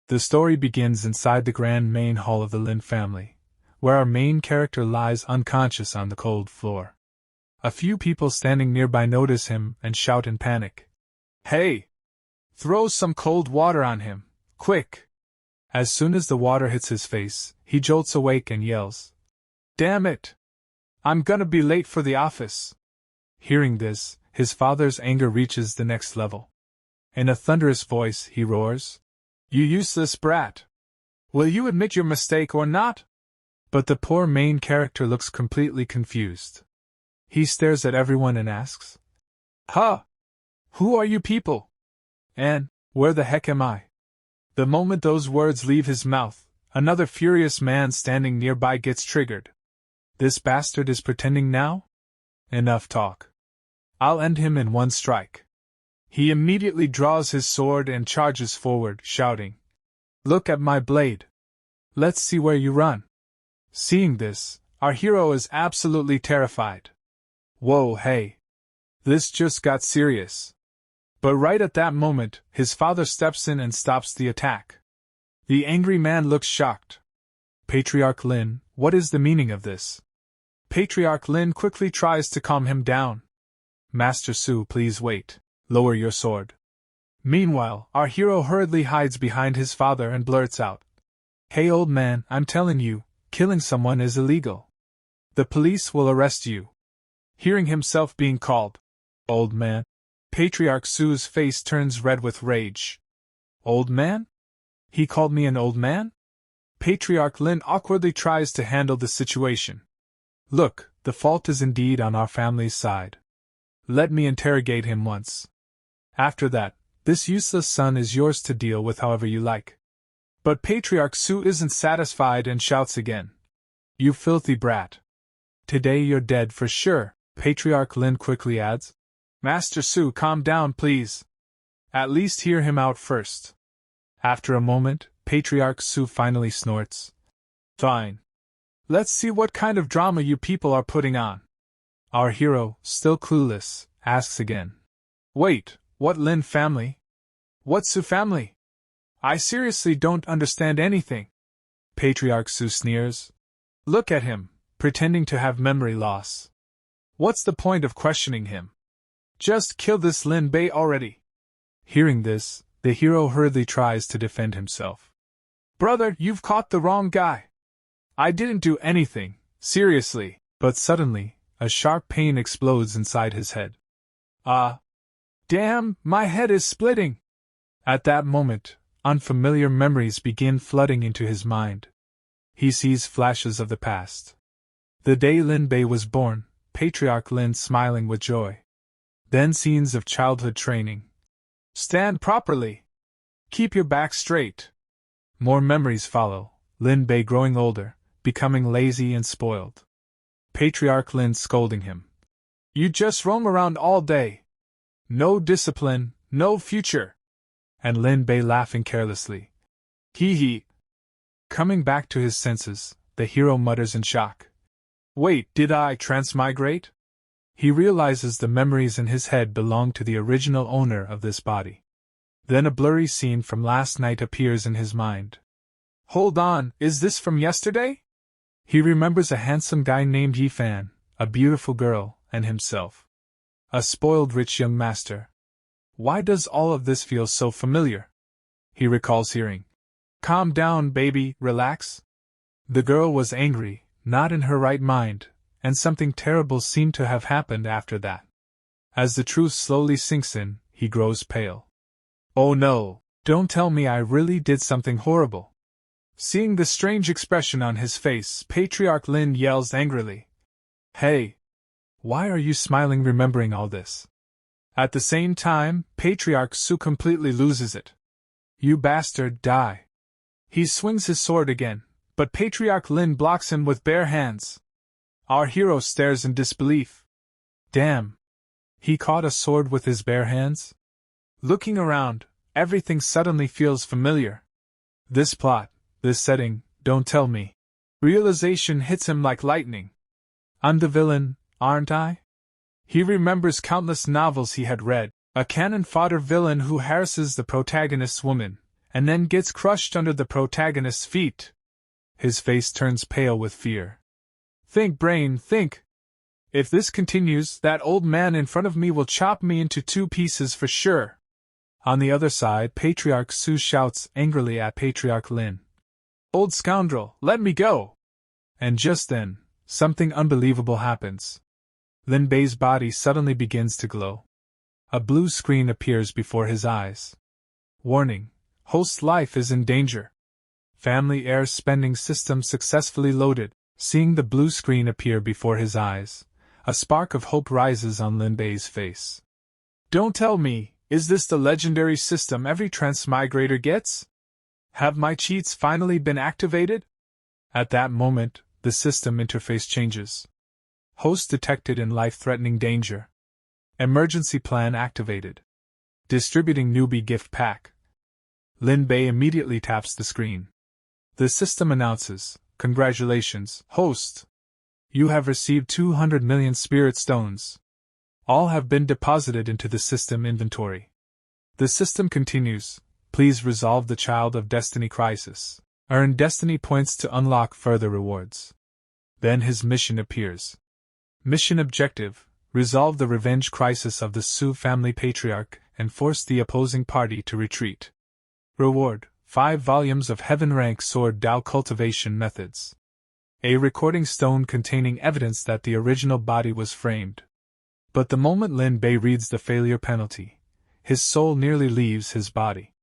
The story begins inside the grand main hall of the Lin family, where our main character lies unconscious on the cold floor. A few people standing nearby notice him and shout in panic. "Hey! Throw some cold water on him, quick!" As soon as the water hits his face, he jolts awake and yells, "Damn it! I'm gonna be late for the office." Hearing this, his father's anger reaches the next level. In a thunderous voice, he roars, "You useless brat! Will you admit your mistake or not?" But the poor main character looks completely confused. He stares at everyone and asks, "Huh? Who are you people? And where the heck am I?" The moment those words leave his mouth, another furious man standing nearby gets triggered. This bastard is pretending now? Enough talk. I'll end him in one strike. He immediately draws his sword and charges forward, shouting, "Look at my blade! Let's see where you run." Seeing this, our hero is absolutely terrified. Whoa, hey! This just got serious. But right at that moment, his father steps in and stops the attack. The angry man looks shocked. "Patriarch Lin, what is the meaning of this?" Patriarch Lin quickly tries to calm him down. "Master Su, please wait. Lower your sword." Meanwhile, our hero hurriedly hides behind his father and blurts out, "Hey old man, I'm telling you, killing someone is illegal. The police will arrest you." Hearing himself being called old man, Patriarch Su's face turns red with rage. "Old man? He called me an old man?" Patriarch Lin awkwardly tries to handle the situation. "Look, the fault is indeed on our family's side. Let me interrogate him once. After that, this useless son is yours to deal with however you like." But Patriarch Su isn't satisfied and shouts again, "You filthy brat! Today you're dead for sure." Patriarch Lin quickly adds, "Master Su, calm down please. At least hear him out first." After a moment, Patriarch Su finally snorts, "Fine. Let's see what kind of drama you people are putting on." Our hero, still clueless, asks again, "Wait, what Lin family? What Su family? I seriously don't understand anything." Patriarch Su sneers. "Look at him, pretending to have memory loss. What's the point of questioning him? Just kill this Lin Bei already." Hearing this, the hero hurriedly tries to defend himself. "Brother, you've caught the wrong guy. I didn't do anything, seriously." But suddenly, a sharp pain explodes inside his head. Damn, my head is splitting! At that moment, unfamiliar memories begin flooding into his mind. He sees flashes of the past. The day Lin Bei was born, Patriarch Lin smiling with joy. Then scenes of childhood training. "Stand properly! Keep your back straight!" More memories follow, Lin Bei growing older, becoming lazy and spoiled. Patriarch Lin scolding him. "You just roam around all day. No discipline, no future." And Lin Bei laughing carelessly. "Hee hee." Coming back to his senses, the hero mutters in shock, "Wait, did I transmigrate?" He realizes the memories in his head belong to the original owner of this body. Then a blurry scene from last night appears in his mind. Hold on, is this from yesterday? He remembers a handsome guy named Yifan, a beautiful girl, and himself. A spoiled rich young master. Why does all of this feel so familiar? He recalls hearing, "Calm down, baby, relax." The girl was angry, not in her right mind, and something terrible seemed to have happened after that. As the truth slowly sinks in, he grows pale. "Oh no, don't tell me I really did something horrible." Seeing the strange expression on his face, Patriarch Lin yells angrily, "Hey! Why are you smiling remembering all this?" At the same time, Patriarch Su completely loses it. "You bastard, die!" He swings his sword again, but Patriarch Lin blocks him with bare hands. Our hero stares in disbelief. Damn! He caught a sword with his bare hands? Looking around, everything suddenly feels familiar. This plot, this setting, don't tell me. Realization hits him like lightning. I'm the villain, aren't I? He remembers countless novels he had read, a cannon fodder villain who harasses the protagonist's woman, and then gets crushed under the protagonist's feet. His face turns pale with fear. Think, brain, think. If this continues, that old man in front of me will chop me into 2 pieces for sure. On the other side, Patriarch Su shouts angrily at Patriarch Lin. Old scoundrel, let me go! And just then, something unbelievable happens. Lin Bei's body suddenly begins to glow. A blue screen appears before his eyes. Warning: host's life is in danger. Family heir spending system successfully loaded. Seeing the blue screen appear before his eyes, a spark of hope rises on Lin Bei's face. Don't tell me, is this the legendary system every transmigrator gets? Have my cheats finally been activated? At that moment, the system interface changes. Host detected in life-threatening danger. Emergency plan activated. Distributing newbie gift pack. Lin Bei immediately taps the screen. The system announces, "Congratulations, host! You have received 200 million spirit stones. All have been deposited into the system inventory." The system continues, "Please resolve the Child of Destiny crisis. Earn destiny points to unlock further rewards." Then his mission appears. Mission objective: resolve the revenge crisis of the Su family patriarch and force the opposing party to retreat. Reward: 5 volumes of heaven-rank sword Dao cultivation methods. A recording stone containing evidence that the original body was framed. But the moment Lin Bei reads the failure penalty, his soul nearly leaves his body.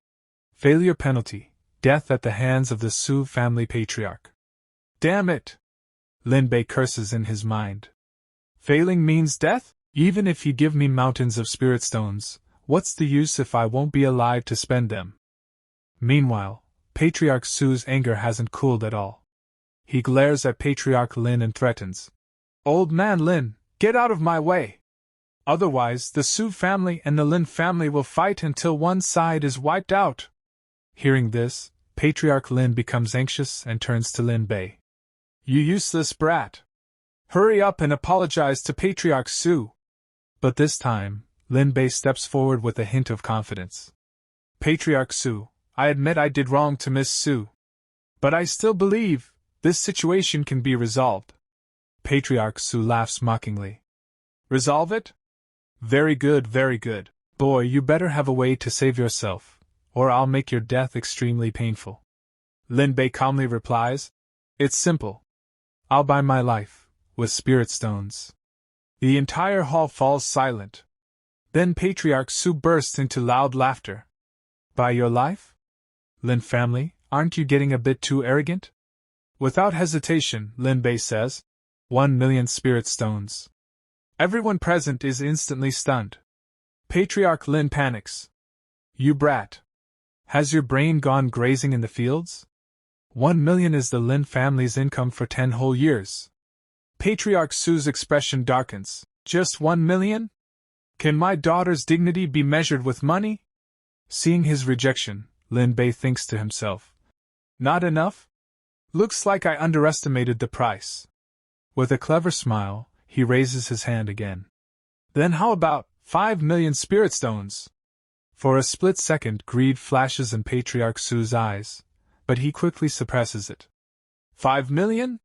Failure penalty: death at the hands of the Su family patriarch. Damn it! Lin Bei curses in his mind. Failing means death? Even if you give me mountains of spirit stones, what's the use if I won't be alive to spend them? Meanwhile, Patriarch Su's anger hasn't cooled at all. He glares at Patriarch Lin and threatens, "Old man Lin, get out of my way! Otherwise, the Su family and the Lin family will fight until one side is wiped out." Hearing this, Patriarch Lin becomes anxious and turns to Lin Bei. "You useless brat! Hurry up and apologize to Patriarch Su." But this time, Lin Bei steps forward with a hint of confidence. "Patriarch Su, I admit I did wrong to Miss Su. But I still believe this situation can be resolved." Patriarch Su laughs mockingly. "Resolve it? Very good, very good. Boy, you better have a way to save yourself, or I'll make your death extremely painful." Lin Bei calmly replies, "It's simple. I'll buy my life, with spirit stones." The entire hall falls silent. Then Patriarch Su bursts into loud laughter. "Buy your life? Lin family, aren't you getting a bit too arrogant?" Without hesitation, Lin Bei says, 1 million spirit stones. Everyone present is instantly stunned. Patriarch Lin panics. "You brat! Has your brain gone grazing in the fields? 1 million is the Lin family's income for 10 whole years." Patriarch Su's expression darkens. "Just 1 million? Can my daughter's dignity be measured with money?" Seeing his rejection, Lin Bei thinks to himself, "Not enough? Looks like I underestimated the price." With a clever smile, he raises his hand again. "Then how about 5 million spirit stones?" For a split second, greed flashes in Patriarch Su's eyes, but he quickly suppresses it. 5 million?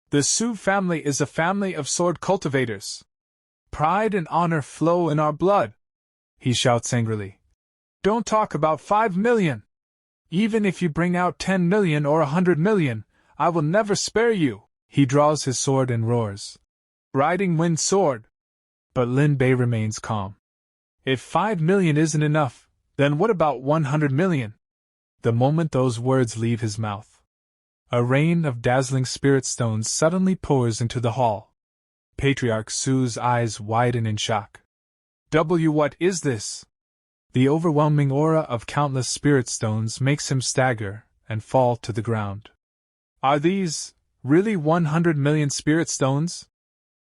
The Su family is a family of sword cultivators. Pride and honor flow in our blood," he shouts angrily. "Don't talk about 5 million! Even if you bring out 10 million or 100 million, I will never spare you!" He draws his sword and roars, "Riding wind sword!" But Lin Bei remains calm. "If 5 million isn't enough, then what about 100 million? The moment those words leave his mouth, a rain of dazzling spirit stones suddenly pours into the hall. Patriarch Su's eyes widen in shock. What is this?" The overwhelming aura of countless spirit stones makes him stagger and fall to the ground. "Are these really 100 million spirit stones?"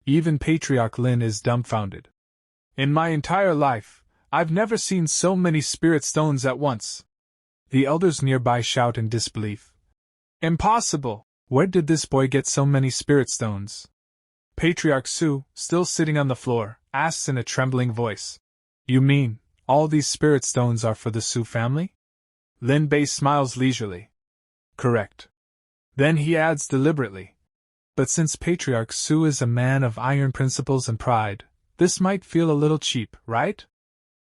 Even Patriarch Lin is dumbfounded. "In my entire life, I've never seen so many spirit stones at once." The elders nearby shout in disbelief. "Impossible! Where did this boy get so many spirit stones?" Patriarch Su, still sitting on the floor, asks in a trembling voice, "You mean, all these spirit stones are for the Su family?" Lin Bei smiles leisurely. Correct. Then he adds deliberately. But since Patriarch Su is a man of iron principles and pride, this might feel a little cheap, right?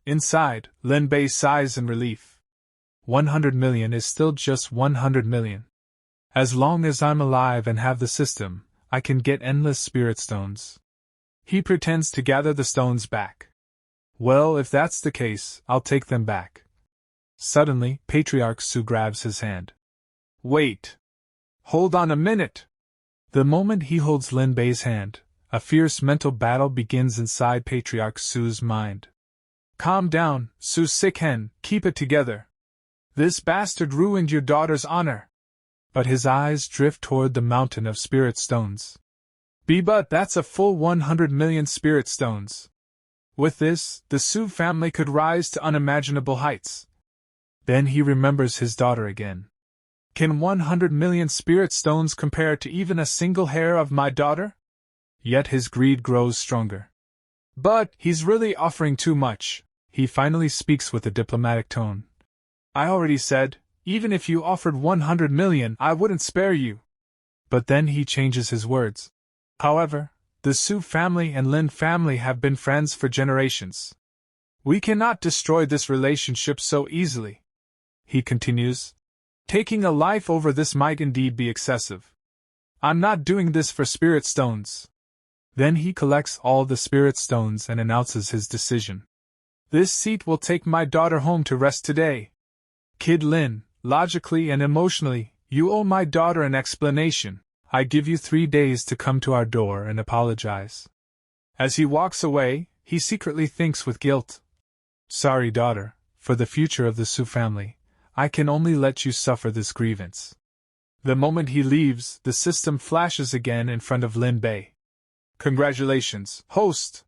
Inside, Lin Bei sighs in relief. 100 million is still just 100 million. As long as I'm alive and have the system, I can get endless spirit stones. He pretends to gather the stones back. Well, if that's the case, I'll take them back. Suddenly, Patriarch Su grabs his hand. Wait! Hold on a minute! The moment he holds Lin Bei's hand, a fierce mental battle begins inside Patriarch Su's mind. Calm down, Su sick hen, keep it together. This bastard ruined your daughter's honor. But his eyes drift toward the mountain of spirit stones. But that's a full 100 million spirit stones. With this, the Su family could rise to unimaginable heights. Then he remembers his daughter again. Can 100 million spirit stones compare to even a single hair of my daughter? Yet his greed grows stronger. But he's really offering too much, he finally speaks with a diplomatic tone. I already said, even if you offered 100 million, I wouldn't spare you. But then he changes his words. However, the Su family and Lin family have been friends for generations. We cannot destroy this relationship so easily. He continues. Taking a life over this might indeed be excessive. I'm not doing this for spirit stones. Then he collects all the spirit stones and announces his decision. This seat will take my daughter home to rest today. Kid Lin, logically and emotionally, you owe my daughter an explanation. I give you 3 days to come to our door and apologize. As he walks away, he secretly thinks with guilt. Sorry, daughter, for the future of the Su family, I can only let you suffer this grievance. The moment he leaves, the system flashes again in front of Lin Bei. Congratulations, host!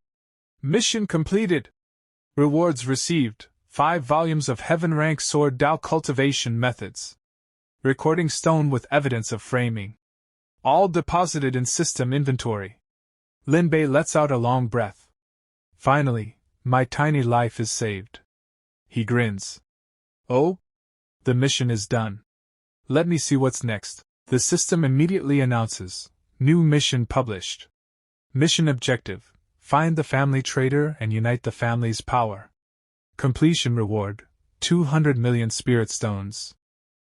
Mission completed! Rewards received, 5 volumes of Heaven-rank Sword Dao cultivation methods. Recording stone with evidence of framing. All deposited in system inventory. Lin Bei lets out a long breath. Finally, my tiny life is saved. He grins. Oh? The mission is done. Let me see what's next. The system immediately announces. New mission published. Mission objective. Find the family traitor and unite the family's power. Completion reward. 200 million spirit stones.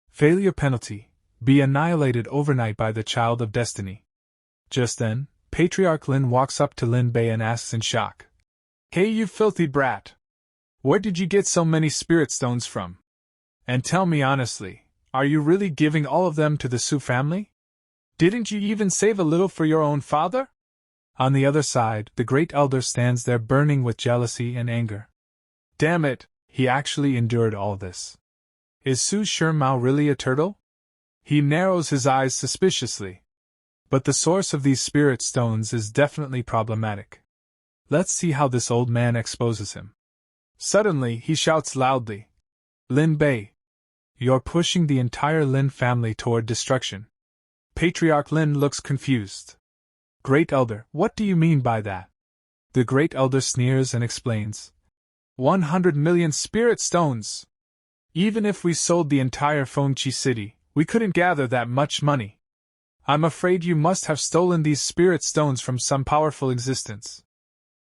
Failure penalty. Be annihilated overnight by the child of destiny. Just then, Patriarch Lin walks up to Lin Bei and asks in shock. Hey, you filthy brat! Where did you get so many spirit stones from? And tell me honestly, are you really giving all of them to the Su family? Didn't you even save a little for your own father? On the other side, the great elder stands there burning with jealousy and anger. Damn it, he actually endured all this. Is Su Shimao really a turtle? He narrows his eyes suspiciously. But the source of these spirit stones is definitely problematic. Let's see how this old man exposes him. Suddenly, he shouts loudly. Lin Bei! You're pushing the entire Lin family toward destruction. Patriarch Lin looks confused. Great Elder, what do you mean by that? The Great Elder sneers and explains. 100 million spirit stones! Even if we sold the entire Fengqi city, we couldn't gather that much money. I'm afraid you must have stolen these spirit stones from some powerful existence.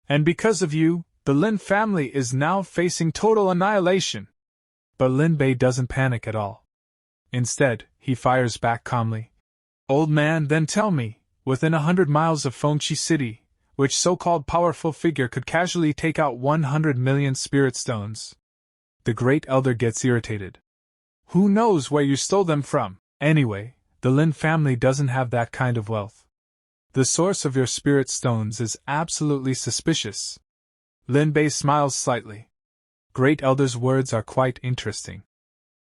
And because of you, the Lin family is now facing total annihilation. But Lin Bei doesn't panic at all. Instead, he fires back calmly. Old man, then tell me, within 100 miles of Fengqi City, which so-called powerful figure could casually take out 100 million spirit stones? The Great Elder gets irritated. Who knows where you stole them from? Anyway, the Lin family doesn't have that kind of wealth. The source of your spirit stones is absolutely suspicious. Lin Bei smiles slightly. Great Elder's words are quite interesting.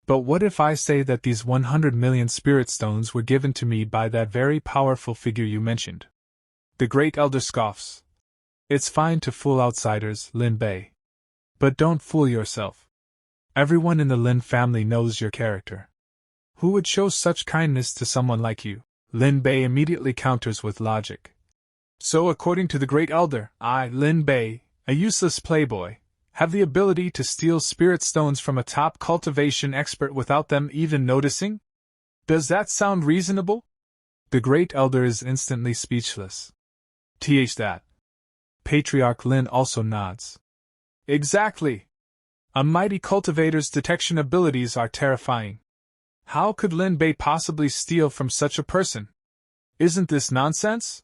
But what if I say that these 100 million spirit stones were given to me by that very powerful figure you mentioned? The Great Elder scoffs. It's fine to fool outsiders, Lin Bei. But don't fool yourself. Everyone in the Lin family knows your character. Who would show such kindness to someone like you? Lin Bei immediately counters with logic. So according to the Great Elder, I, Lin Bei, a useless playboy, have the ability to steal spirit stones from a top cultivation expert without them even noticing? Does that sound reasonable? The Great Elder is instantly speechless. That. Patriarch Lin also nods. Exactly. A mighty cultivator's detection abilities are terrifying. How could Lin Bei possibly steal from such a person? Isn't this nonsense?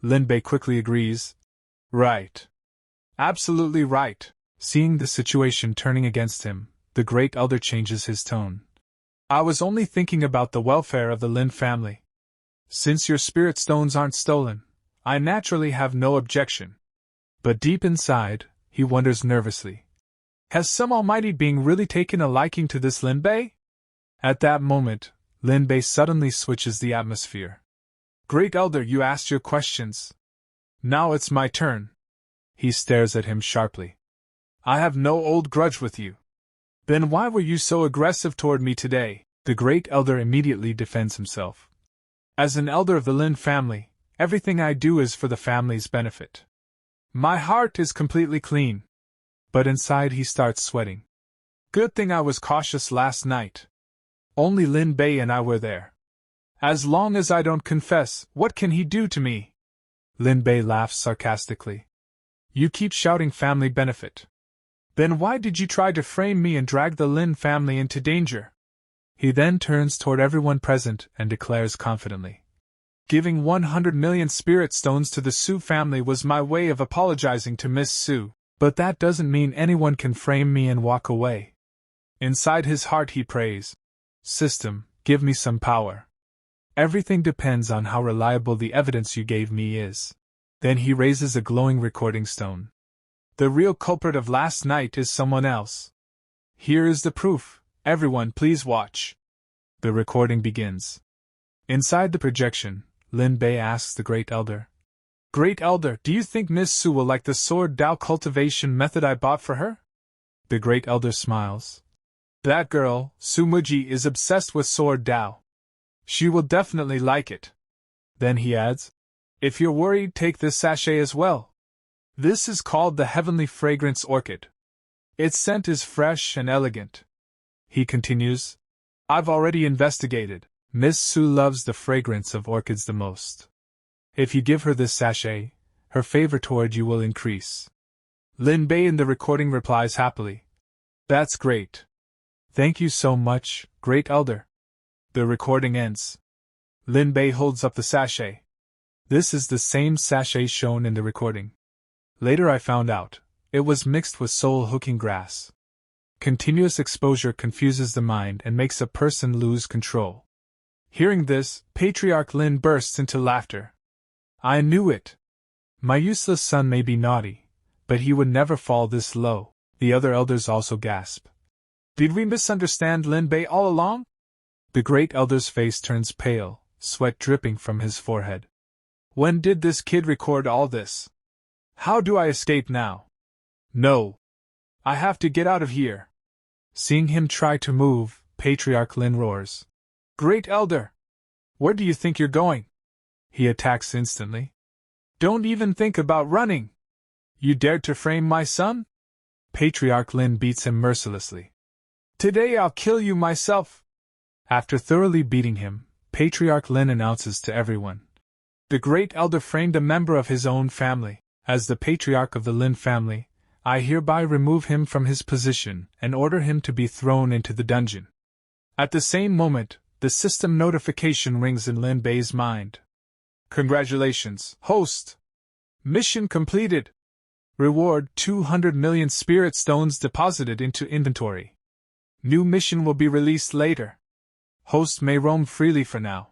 Lin Bei quickly agrees. Right. Absolutely right. Seeing the situation turning against him, the Great Elder changes his tone. I was only thinking about the welfare of the Lin family. Since your spirit stones aren't stolen, I naturally have no objection. But deep inside, he wonders nervously. Has some almighty being really taken a liking to this Lin Bei? At that moment, Lin Bei suddenly switches the atmosphere. Great Elder, you asked your questions. Now it's my turn. He stares at him sharply. I have no old grudge with you. Then why were you so aggressive toward me today? The Great Elder immediately defends himself. As an elder of the Lin family, everything I do is for the family's benefit. My heart is completely clean. But inside he starts sweating. Good thing I was cautious last night. Only Lin Bei and I were there. As long as I don't confess, what can he do to me? Lin Bei laughs sarcastically. You keep shouting family benefit. Then why did you try to frame me and drag the Lin family into danger? He then turns toward everyone present and declares confidently. Giving 100 million spirit stones to the Su family was my way of apologizing to Miss Su, but that doesn't mean anyone can frame me and walk away. Inside his heart he prays. System, give me some power. Everything depends on how reliable the evidence you gave me is. Then he raises a glowing recording stone. The real culprit of last night is someone else. Here is the proof. Everyone please watch. The recording begins. Inside the projection, Lin Bei asks the Great Elder. Great Elder, do you think Miss Su will like the sword Dao cultivation method I bought for her? The Great Elder smiles. That girl, Su Muji, is obsessed with sword Dao. She will definitely like it. Then he adds, if you're worried, take this sachet as well. This is called the Heavenly Fragrance Orchid. Its scent is fresh and elegant. He continues, I've already investigated. Miss Su loves the fragrance of orchids the most. If you give her this sachet, her favor toward you will increase. Lin Bei in the recording replies happily. That's great. Thank you so much, Great Elder. The recording ends. Lin Bei holds up the sachet. This is the same sachet shown in the recording. Later I found out, it was mixed with soul-hooking grass. Continuous exposure confuses the mind and makes a person lose control. Hearing this, Patriarch Lin bursts into laughter. I knew it. My useless son may be naughty, but he would never fall this low. The other elders also gasp. Did we misunderstand Lin Bei all along? The Great Elder's face turns pale, sweat dripping from his forehead. When did this kid record all this? How do I escape now? No. I have to get out of here. Seeing him try to move, Patriarch Lin roars. Great Elder! Where do you think you're going? He attacks instantly. Don't even think about running! You dared to frame my son? Patriarch Lin beats him mercilessly. Today I'll kill you myself! After thoroughly beating him, Patriarch Lin announces to everyone. The Great Elder framed a member of his own family. As the Patriarch of the Lin family, I hereby remove him from his position and order him to be thrown into the dungeon. At the same moment, the system notification rings in Lin Bei's mind. Congratulations, host! Mission completed! Reward 200 million spirit stones deposited into inventory. New mission will be released later. Host may roam freely for now.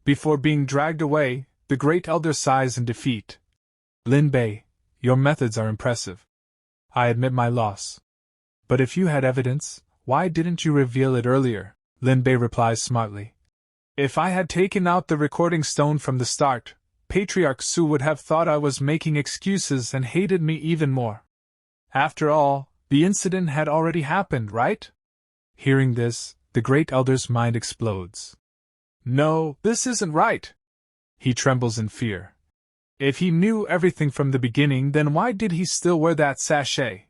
Before being dragged away, the Great Elder sighs in defeat. Lin Bei, your methods are impressive. I admit my loss. But if you had evidence, why didn't you reveal it earlier? Lin Bei replies smartly. If I had taken out the recording stone from the start, Patriarch Su would have thought I was making excuses and hated me even more. After all, the incident had already happened, right? Hearing this, the Great Elder's mind explodes. No, this isn't right. He trembles in fear. If he knew everything from the beginning, then why did he still wear that sachet?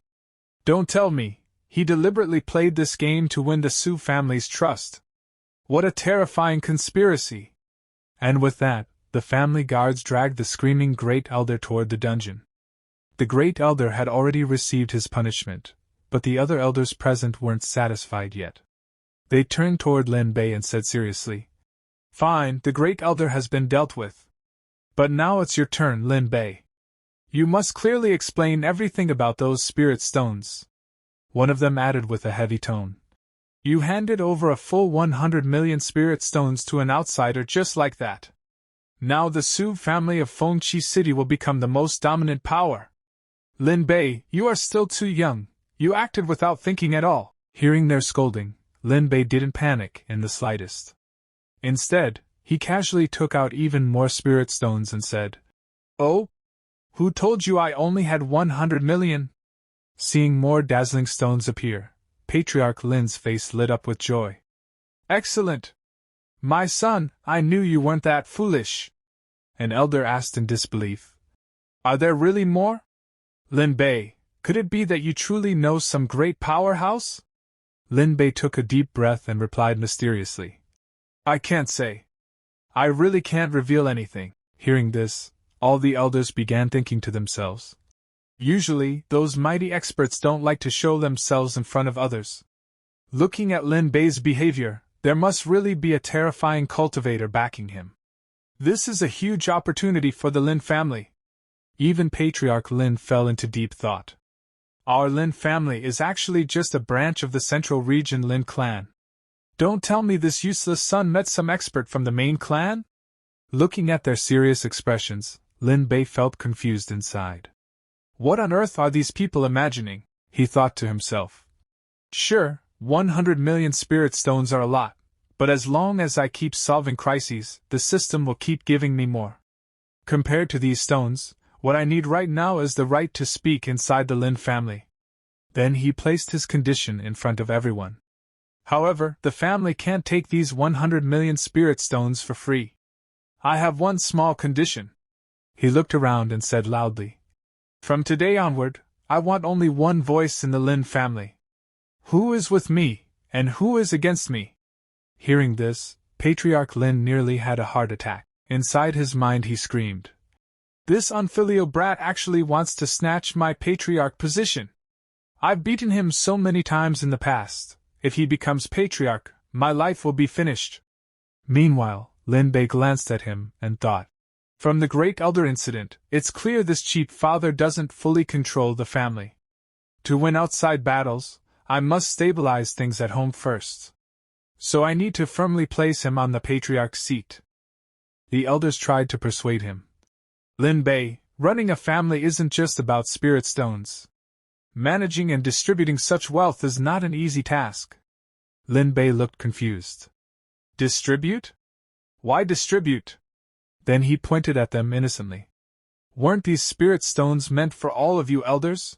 Don't tell me, he deliberately played this game to win the Su family's trust. What a terrifying conspiracy! And with that, the family guards dragged the screaming Great Elder toward the dungeon. The Great Elder had already received his punishment, but the other elders present weren't satisfied yet. They turned toward Lin Bei and said seriously, "Fine, the Great Elder has been dealt with. But now it's your turn, Lin Bei. You must clearly explain everything about those spirit stones." One of them added with a heavy tone, "You handed over a full 100 million spirit stones to an outsider just like that. Now the Su family of Fengqi City will become the most dominant power. Lin Bei, you are still too young, you acted without thinking at all." Hearing their scolding, Lin Bei didn't panic in the slightest. Instead, he casually took out even more spirit stones and said, "Oh? Who told you I only had 100 million? Seeing more dazzling stones appear, Patriarch Lin's face lit up with joy. "Excellent! My son, I knew you weren't that foolish." An elder asked in disbelief, "Are there really more? Lin Bei, could it be that you truly know some great powerhouse?" Lin Bei took a deep breath and replied mysteriously, "I can't say. I really can't reveal anything." Hearing this, all the elders began thinking to themselves, "Usually, those mighty experts don't like to show themselves in front of others. Looking at Lin Bei's behavior, there must really be a terrifying cultivator backing him. This is a huge opportunity for the Lin family." Even Patriarch Lin fell into deep thought. Our Lin family is actually just a branch of the Central Region Lin clan. Don't tell me this useless son met some expert from the main clan? Looking at their serious expressions, Lin Bei felt confused inside. What on earth are these people imagining? He thought to himself. Sure, 100 million spirit stones are a lot, but as long as I keep solving crises, the system will keep giving me more. Compared to these stones, what I need right now is the right to speak inside the Lin family. Then he placed his condition in front of everyone. However, the family can't take these 100 million spirit stones for free. I have one small condition. He looked around and said loudly, "From today onward, I want only one voice in the Lin family. Who is with me, and who is against me?" Hearing this, Patriarch Lin nearly had a heart attack. Inside his mind he screamed, "This unfilial brat actually wants to snatch my patriarch position. I've beaten him so many times in the past. If he becomes patriarch, my life will be finished." Meanwhile, Lin Bei glanced at him and thought, "From the Great Elder incident, it's clear this cheap father doesn't fully control the family. To win outside battles, I must stabilize things at home first. So I need to firmly place him on the patriarch's seat." The elders tried to persuade him. "Lin Bei, running a family isn't just about spirit stones. Managing and distributing such wealth is not an easy task." Lin Bei looked confused. "Distribute? Why distribute?" Then he pointed at them innocently. "Weren't these spirit stones meant for all of you elders?"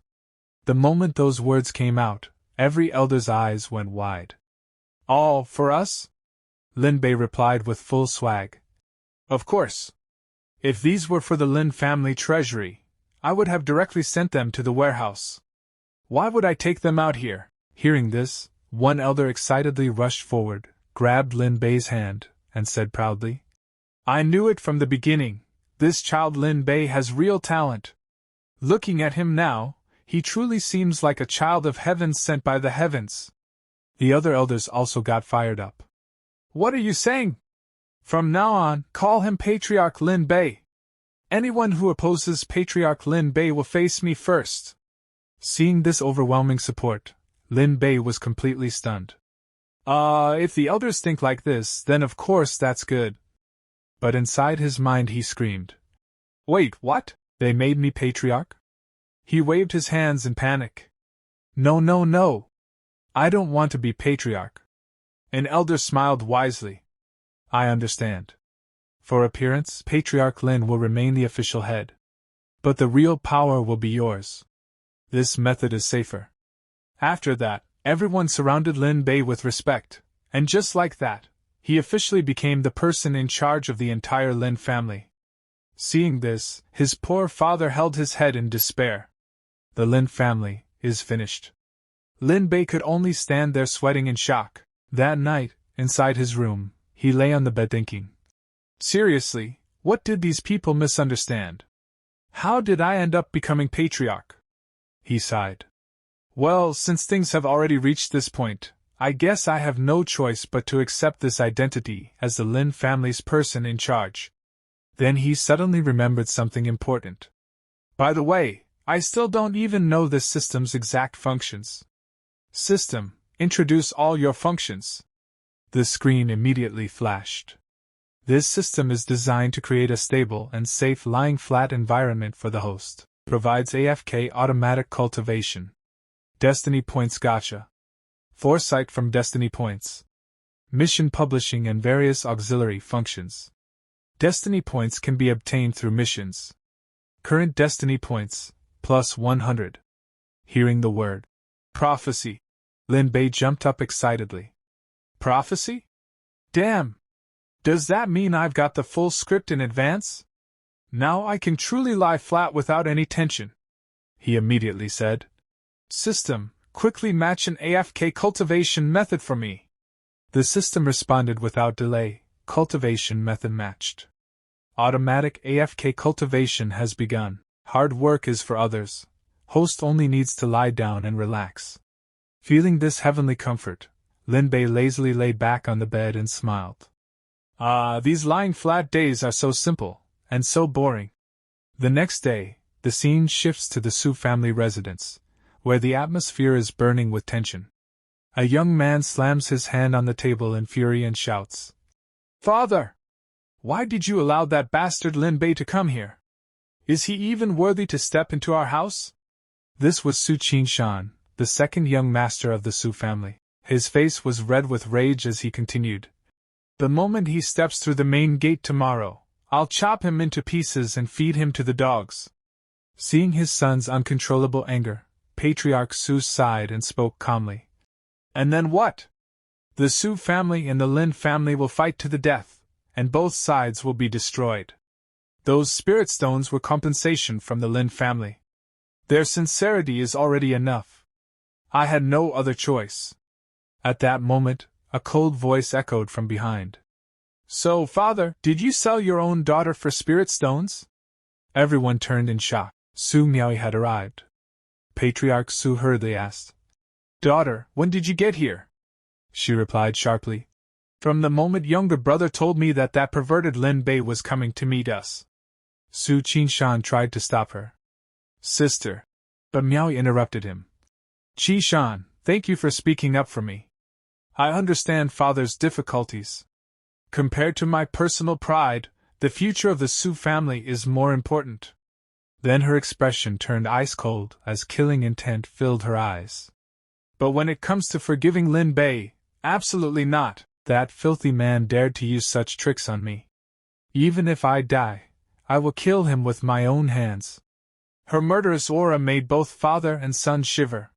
The moment those words came out, every elder's eyes went wide. "All for us?" Lin Bei replied with full swag. "Of course. If these were for the Lin family treasury, I would have directly sent them to the warehouse. Why would I take them out here?" Hearing this, one elder excitedly rushed forward, grabbed Lin Bei's hand, and said proudly, "I knew it from the beginning. This child Lin Bei has real talent. Looking at him now, he truly seems like a child of heaven sent by the heavens." The other elders also got fired up. "What are you saying? From now on, call him Patriarch Lin Bei. Anyone who opposes Patriarch Lin Bei will face me first." Seeing this overwhelming support, Lin Bei was completely stunned. If the elders think like this, then of course that's good." But inside his mind he screamed, "Wait, what? They made me patriarch?" He waved his hands in panic. "No, no, no! I don't want to be patriarch." An elder smiled wisely. "I understand. For appearance, Patriarch Lin will remain the official head. But the real power will be yours. This method is safer." After that, everyone surrounded Lin Bei with respect, and just like that, he officially became the person in charge of the entire Lin family. Seeing this, his poor father held his head in despair. The Lin family, is finished. Lin Bei could only stand there sweating in shock. That night, inside his room, he lay on the bed thinking. Seriously, what did these people misunderstand? How did I end up becoming patriarch? He sighed. Well, since things have already reached this point, I guess I have no choice but to accept this identity as the Lin family's person in charge. Then he suddenly remembered something important. By the way, I still don't even know this system's exact functions. System, introduce all your functions. The screen immediately flashed. This system is designed to create a stable and safe lying flat environment for the host. Provides AFK automatic cultivation. Destiny points gacha. Foresight from Destiny points. Mission publishing and various auxiliary functions. Destiny points can be obtained through missions. Current Destiny points, plus 100. Hearing the word prophecy, Lin Bei jumped up excitedly. Prophecy? Damn! Does that mean I've got the full script in advance? Now I can truly lie flat without any tension, he immediately said. System, quickly match an AFK cultivation method for me. The system responded without delay. Cultivation method matched. Automatic AFK cultivation has begun. Hard work is for others. Host only needs to lie down and relax. Feeling this heavenly comfort, Lin Bei lazily lay back on the bed and smiled. These lying flat days are so simple, and so boring. The next day, the scene shifts to the Su family residence, where the atmosphere is burning with tension. A young man slams his hand on the table in fury and shouts. Father! Why did you allow that bastard Lin Bei to come here? Is he even worthy to step into our house? This was Su Qinshan, the second young master of the Su family. His face was red with rage as he continued. The moment he steps through the main gate tomorrow, I'll chop him into pieces and feed him to the dogs. Seeing his son's uncontrollable anger, Patriarch Su sighed and spoke calmly. And then what? The Su family and the Lin family will fight to the death, and both sides will be destroyed. Those spirit stones were compensation from the Lin family. Their sincerity is already enough. I had no other choice. At that moment, a cold voice echoed from behind. So, father, did you sell your own daughter for spirit stones? Everyone turned in shock. Su Miaoi had arrived. Patriarch Su hurriedly asked. Daughter, when did you get here? She replied sharply. From the moment younger brother told me that perverted Lin Bei was coming to meet us. Su Qinshan tried to stop her. Sister. But Miaoi interrupted him. Qishan, thank you for speaking up for me. I understand father's difficulties. Compared to my personal pride, the future of the Su family is more important. Then her expression turned ice-cold as killing intent filled her eyes. But when it comes to forgiving Lin Bei, absolutely not. That filthy man dared to use such tricks on me. Even if I die, I will kill him with my own hands. Her murderous aura made both father and son shiver.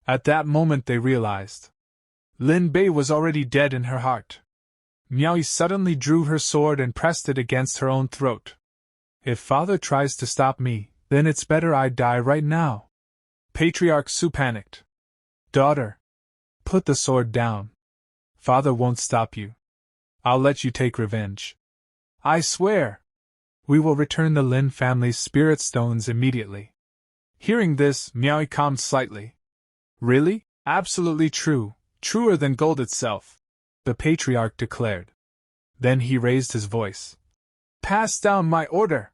At that moment they realized. Lin Bei was already dead in her heart. Miaoi suddenly drew her sword and pressed it against her own throat. If father tries to stop me, then it's better I die right now. Patriarch Su panicked. Daughter, put the sword down. Father won't stop you. I'll let you take revenge. I swear. We will return the Lin family's spirit stones immediately. Hearing this, Miaoi calmed slightly. Really? Absolutely true, truer than gold itself, the patriarch declared. Then he raised his voice. Pass down my order.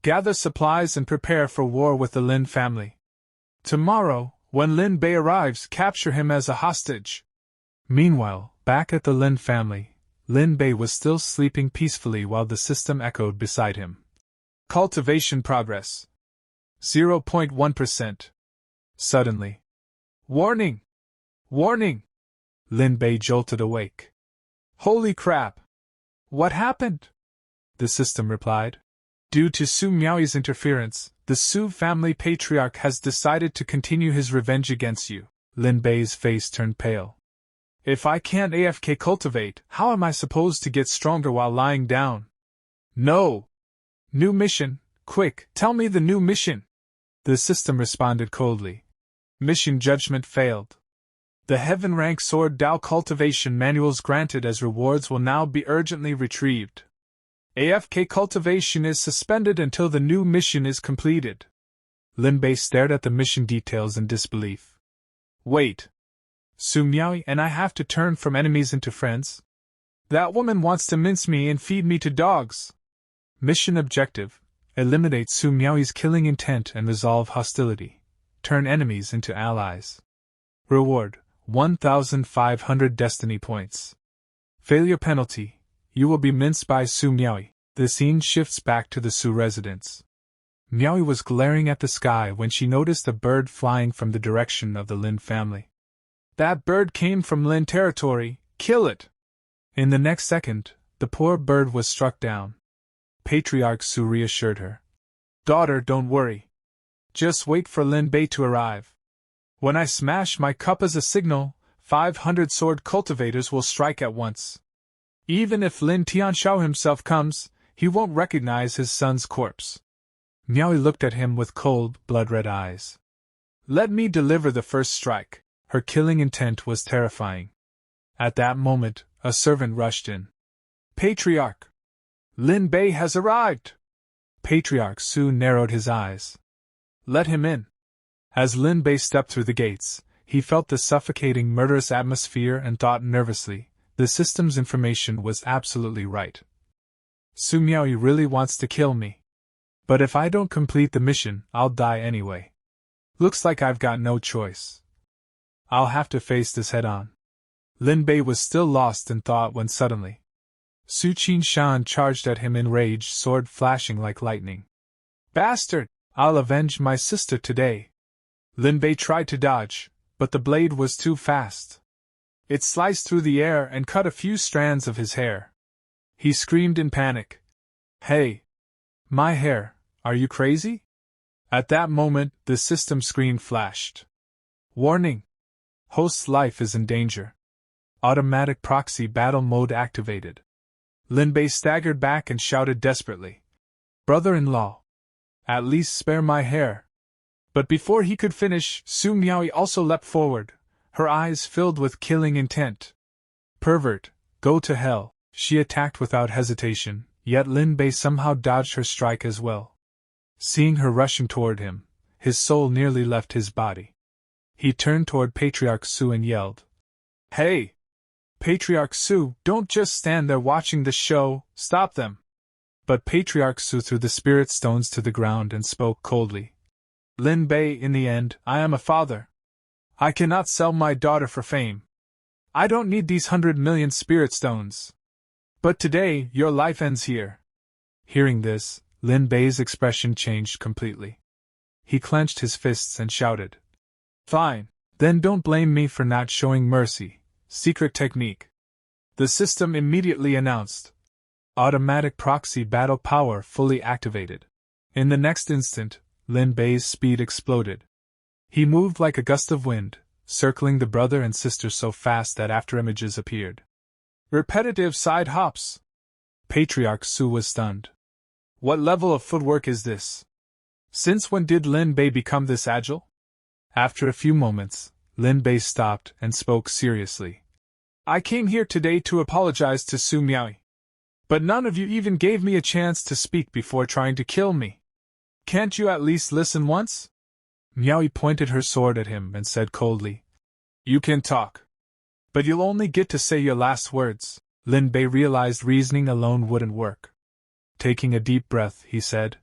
Gather supplies and prepare for war with the Lin family. Tomorrow, when Lin Bei arrives, capture him as a hostage. Meanwhile, back at the Lin family, Lin Bei was still sleeping peacefully while the system echoed beside him. Cultivation progress. 0.1%. Suddenly. Warning! Warning! Lin Bei jolted awake. Holy crap! What happened? The system replied. Due to Su Miaoi's interference, the Su family patriarch has decided to continue his revenge against you. Lin Bei's face turned pale. If I can't AFK cultivate, how am I supposed to get stronger while lying down? No! New mission, quick, tell me the new mission! The system responded coldly. Mission judgment failed. The Heaven Rank Sword Dao cultivation manuals granted as rewards will now be urgently retrieved. AFK cultivation is suspended until the new mission is completed. Lin Bei stared at the mission details in disbelief. Wait. Su Miaoi and I have to turn from enemies into friends? That woman wants to mince me and feed me to dogs. Mission objective: eliminate Su Miaoi's killing intent and resolve hostility. Turn enemies into allies. Reward: 1,500 destiny points. Failure penalty: you will be minced by Su Miaoi. The scene shifts back to the Su residence. Miaoi was glaring at the sky when she noticed a bird flying from the direction of the Lin family. That bird came from Lin territory, kill it! In the next second, the poor bird was struck down. Patriarch Su reassured her. Daughter, don't worry. Just wait for Lin Bei to arrive. When I smash my cup as a signal, 500 sword cultivators will strike at once. Even if Lin Tianxiao himself comes, he won't recognize his son's corpse. Miaoi looked at him with cold, blood-red eyes. Let me deliver the first strike. Her killing intent was terrifying. At that moment, a servant rushed in. Patriarch! Lin Bei has arrived! Patriarch Su narrowed his eyes. Let him in. As Lin Bei stepped through the gates, he felt the suffocating murderous atmosphere and thought nervously, the system's information was absolutely right. Su Miaoi really wants to kill me. But if I don't complete the mission, I'll die anyway. Looks like I've got no choice. I'll have to face this head-on. Lin Bei was still lost in thought when suddenly Su Qinshan charged at him in rage, sword flashing like lightning. Bastard! I'll avenge my sister today! Lin Bei tried to dodge, but the blade was too fast. It sliced through the air and cut a few strands of his hair. He screamed in panic. Hey! My hair, are you crazy? At that moment, the system screen flashed. Warning! Host's life is in danger. Automatic proxy battle mode activated. Lin Bei staggered back and shouted desperately. Brother-in-law! At least spare my hair! But before he could finish, Su Miaoi also leapt forward, her eyes filled with killing intent. Pervert, go to hell! She attacked without hesitation, yet Lin Bei somehow dodged her strike as well. Seeing her rushing toward him, his soul nearly left his body. He turned toward Patriarch Su and yelled. Hey! Patriarch Su, don't just stand there watching the show, stop them! But Patriarch Su threw the spirit stones to the ground and spoke coldly. Lin Bei, in the end, I am a father. I cannot sell my daughter for fame. I don't need these 100 million spirit stones. But today, your life ends here. Hearing this, Lin Bei's expression changed completely. He clenched his fists and shouted. Fine, then don't blame me for not showing mercy. Secret technique. The system immediately announced. Automatic proxy battle power fully activated. In the next instant, Lin Bei's speed exploded. He moved like a gust of wind, circling the brother and sister so fast that afterimages appeared. Repetitive side hops. Patriarch Su was stunned. What level of footwork is this? Since when did Lin Bei become this agile? After a few moments, Lin Bei stopped and spoke seriously. I came here today to apologize to Su Miaoi. But none of you even gave me a chance to speak before trying to kill me. Can't you at least listen once? Miaoi pointed her sword at him and said coldly. You can talk. But you'll only get to say your last words. Lin Bei realized reasoning alone wouldn't work. Taking a deep breath, he said,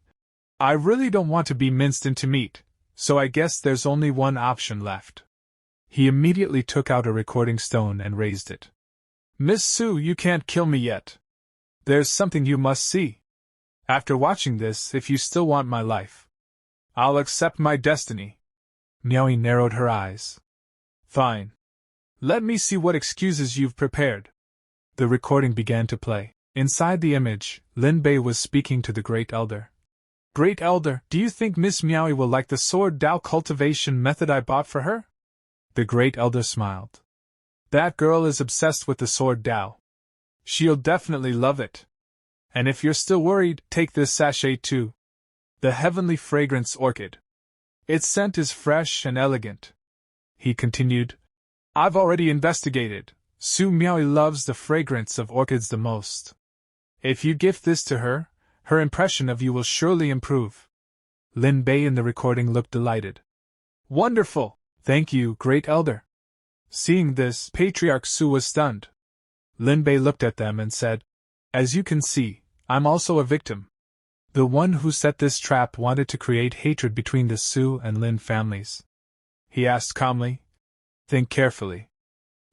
I really don't want to be minced into meat, so I guess there's only one option left. He immediately took out a recording stone and raised it. Miss Su, you can't kill me yet. There's something you must see. After watching this, if you still want my life, I'll accept my destiny. Miaoi narrowed her eyes. Fine. Let me see what excuses you've prepared. The recording began to play. Inside the image, Lin Bei was speaking to the Great Elder. Great Elder, do you think Miss Miaoi will like the sword Dao cultivation method I bought for her? The Great Elder smiled. That girl is obsessed with the sword Dao. She'll definitely love it. And if you're still worried, take this sachet too. The Heavenly Fragrance Orchid. Its scent is fresh and elegant, he continued. I've already investigated. Su Miaoi loves the fragrance of orchids the most. If you gift this to her, her impression of you will surely improve. Lin Bei in the recording looked delighted. Wonderful! Thank you, Great Elder. Seeing this, Patriarch Su was stunned. Lin Bei looked at them and said, As you can see, I'm also a victim. The one who set this trap wanted to create hatred between the Su and Lin families. He asked calmly, Think carefully.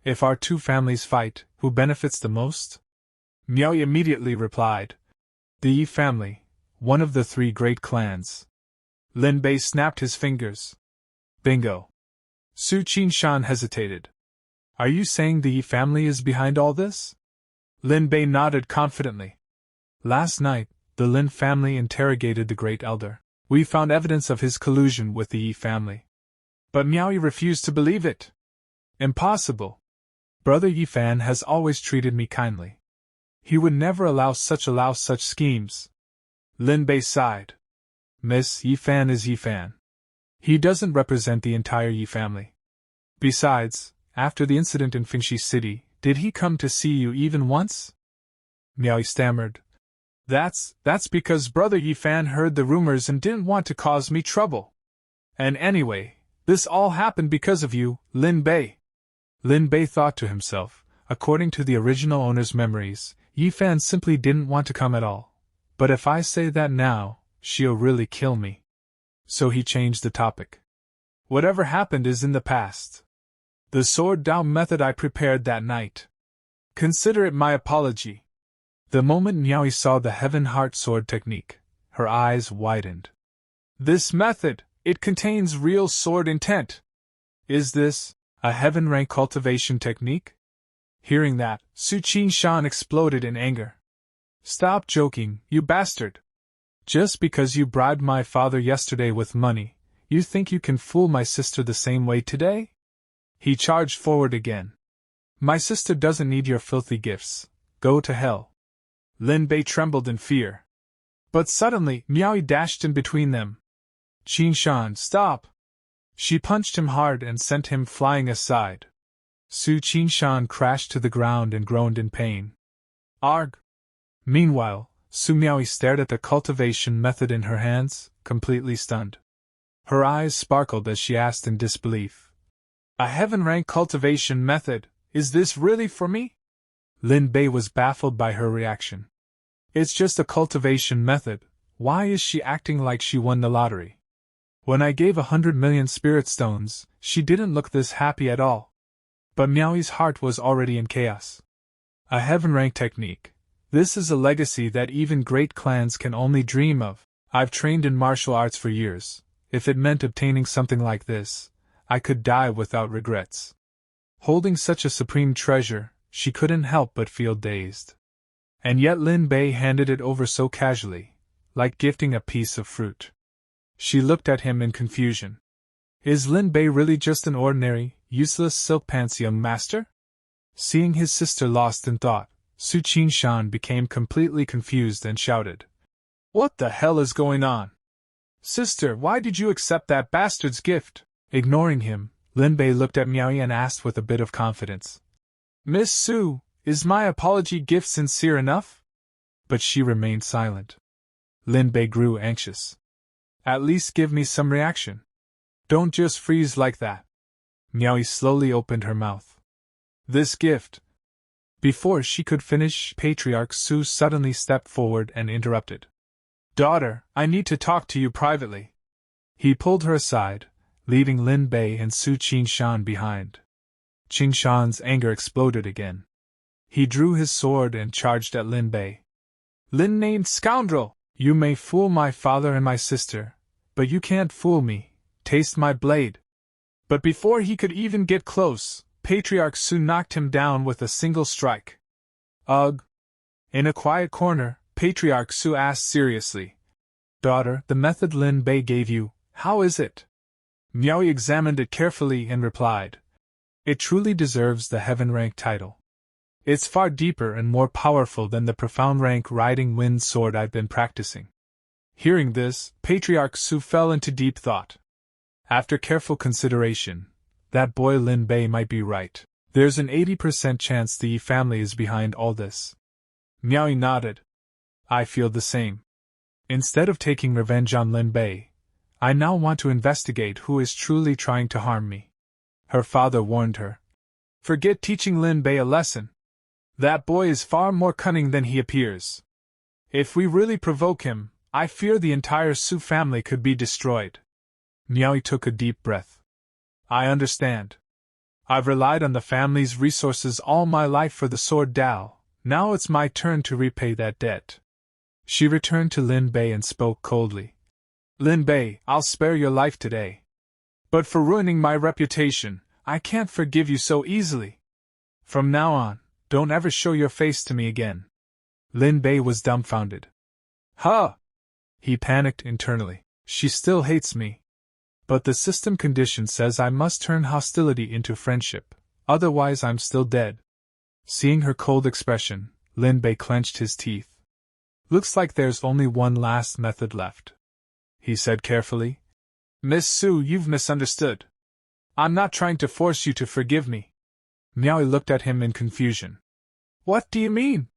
If our two families fight, who benefits the most? Miaoi immediately replied, The Yi family, one of the three great clans. Lin Bei snapped his fingers. Bingo. Su Qinshan hesitated. Are you saying the Yi family is behind all this? Lin Bei nodded confidently. Last night, the Lin family interrogated the Great Elder. We found evidence of his collusion with the Yi family. But Miaoi refused to believe it. Impossible. Brother Yifan has always treated me kindly. He would never allow such schemes. Lin Bei sighed. Miss Yifan is Yifan. He doesn't represent the entire Yi family. Besides, after the incident in Fingxi City, did he come to see you even once? Miaoi stammered. That's because Brother Yifan heard the rumors and didn't want to cause me trouble. And anyway, this all happened because of you, Lin Bei. Lin Bei thought to himself, according to the original owner's memories, Yifan simply didn't want to come at all. But if I say that now, she'll really kill me. So he changed the topic. Whatever happened is in the past. The sword Dao method I prepared that night. Consider it my apology. The moment Miaoi saw the Heaven Heart Sword technique, her eyes widened. This method, it contains real sword intent. Is this a heaven rank cultivation technique? Hearing that, Su Qinshan exploded in anger. Stop joking, you bastard. Just because you bribed my father yesterday with money, you think you can fool my sister the same way today? He charged forward again. My sister doesn't need your filthy gifts. Go to hell. Lin Bei trembled in fear. But suddenly, Miaoi dashed in between them. Qinshan, stop! She punched him hard and sent him flying aside. Su Qinshan crashed to the ground and groaned in pain. Arg! Meanwhile, Su Miaoi stared at the cultivation method in her hands, completely stunned. Her eyes sparkled as she asked in disbelief. A heaven-rank cultivation method, is this really for me? Lin Bei was baffled by her reaction. It's just a cultivation method, why is she acting like she won the lottery? When I gave 100 million spirit stones, she didn't look this happy at all. But Miaoi's heart was already in chaos. A heaven-rank technique. This is a legacy that even great clans can only dream of. I've trained in martial arts for years. If it meant obtaining something like this, I could die without regrets. Holding such a supreme treasure, she couldn't help but feel dazed. And yet Lin Bei handed it over so casually, like gifting a piece of fruit. She looked at him in confusion. Is Lin Bei really just an ordinary, useless silk pants young master? Seeing his sister lost in thought, Su Qinshan became completely confused and shouted. What the hell is going on? Sister, why did you accept that bastard's gift? Ignoring him, Lin Bei looked at Miaoi and asked with a bit of confidence. Miss Su, is my apology gift sincere enough? But she remained silent. Lin Bei grew anxious. At least give me some reaction. Don't just freeze like that. Miaoi slowly opened her mouth. This gift. Before she could finish, Patriarch Su suddenly stepped forward and interrupted. Daughter, I need to talk to you privately. He pulled her aside, leaving Lin Bei and Su Qinshan behind. Qinshan's anger exploded again. He drew his sword and charged at Lin Bei. Lin-named scoundrel! You may fool my father and my sister, but you can't fool me. Taste my blade. But before he could even get close, Patriarch Su knocked him down with a single strike. Ugh! In a quiet corner, Patriarch Su asked seriously. Daughter, the method Lin Bei gave you, how is it? Miaoi examined it carefully and replied. It truly deserves the heaven rank title. It's far deeper and more powerful than the profound rank riding wind sword I've been practicing. Hearing this, Patriarch Su fell into deep thought. After careful consideration, that boy Lin Bei might be right. There's an 80% chance the Yi family is behind all this. Miaoyi nodded. I feel the same. Instead of taking revenge on Lin Bei, I now want to investigate who is truly trying to harm me. Her father warned her. Forget teaching Lin Bei a lesson. That boy is far more cunning than he appears. If we really provoke him, I fear the entire Su family could be destroyed. Miaoyi took a deep breath. I understand. I've relied on the family's resources all my life for the sword Dao. Now it's my turn to repay that debt. She returned to Lin Bei and spoke coldly. Lin Bei, I'll spare your life today. But for ruining my reputation, I can't forgive you so easily. From now on, don't ever show your face to me again. Lin Bei was dumbfounded. Huh! He panicked internally. She still hates me. But the system condition says I must turn hostility into friendship, otherwise I'm still dead. Seeing her cold expression, Lin Bei clenched his teeth. Looks like there's only one last method left, he said carefully. Miss Su, you've misunderstood. I'm not trying to force you to forgive me. Miaoyi looked at him in confusion. What do you mean?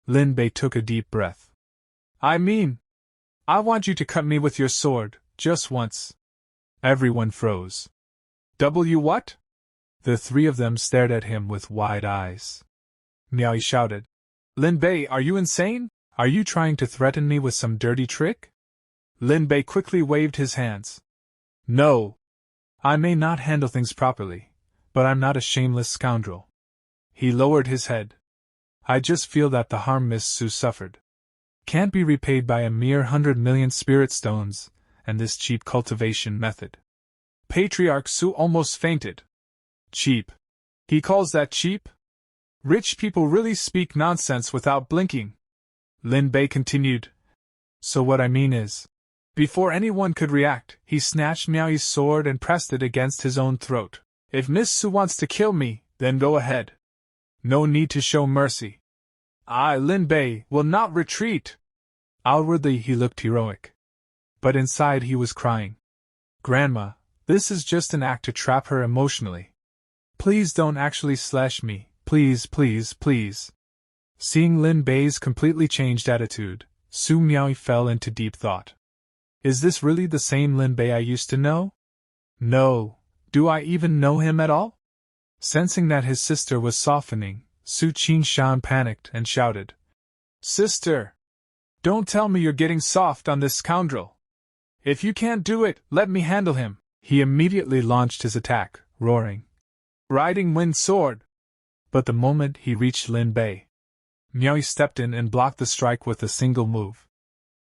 Lin Bei took a deep breath. I mean, I want you to cut me with your sword, just once. Everyone froze. What? The three of them stared at him with wide eyes. Miaoyi shouted. Lin Bei, are you insane? Are you trying to threaten me with some dirty trick? Lin Bei quickly waved his hands. No. I may not handle things properly, but I'm not a shameless scoundrel. He lowered his head. I just feel that the harm Miss Su suffered can't be repaid by a mere 100 million spirit stones and this cheap cultivation method. Patriarch Su almost fainted. Cheap. He calls that cheap? Rich people really speak nonsense without blinking. Lin Bei continued. So what I mean is, before anyone could react, he snatched Miaoyi's sword and pressed it against his own throat. If Miss Su wants to kill me, then go ahead. No need to show mercy. I, Lin Bei, will not retreat. Outwardly he looked heroic, but inside he was crying. Grandma, this is just an act to trap her emotionally. Please don't actually slash me, please, please, please. Seeing Lin Bei's completely changed attitude, Su Miaoyi fell into deep thought. Is this really the same Lin Bei I used to know? No, do I even know him at all? Sensing that his sister was softening, Su Qingshan panicked and shouted. Sister! Don't tell me you're getting soft on this scoundrel. If you can't do it, let me handle him. He immediately launched his attack, roaring. Riding Wind Sword! But the moment he reached Lin Bei, Miaoyi stepped in and blocked the strike with a single move.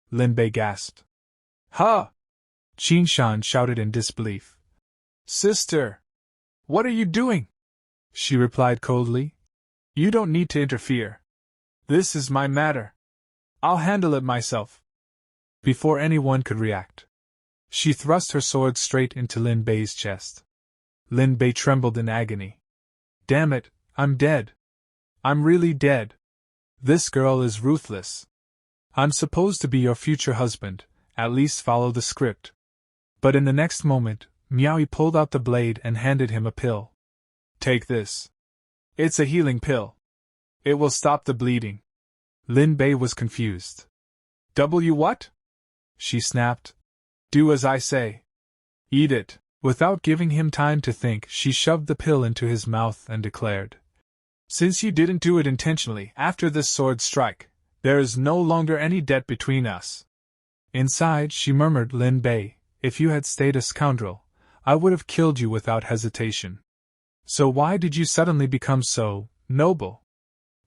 Lin Bei gasped. Huh! Qingshan shouted in disbelief. Sister! What are you doing? She replied coldly. You don't need to interfere. This is my matter. I'll handle it myself. Before anyone could react, she thrust her sword straight into Lin Bei's chest. Lin Bei trembled in agony. Damn it, I'm dead. I'm really dead. This girl is ruthless. I'm supposed to be your future husband, at least follow the script. But in the next moment, Miaoyi pulled out the blade and handed him a pill. Take this. It's a healing pill. It will stop the bleeding. Lin Bei was confused. What? She snapped. Do as I say. Eat it. Without giving him time to think, she shoved the pill into his mouth and declared. Since you didn't do it intentionally after this sword strike, there is no longer any debt between us. Inside she murmured, Lin Bei, if you had stayed a scoundrel, I would have killed you without hesitation. So why did you suddenly become so noble?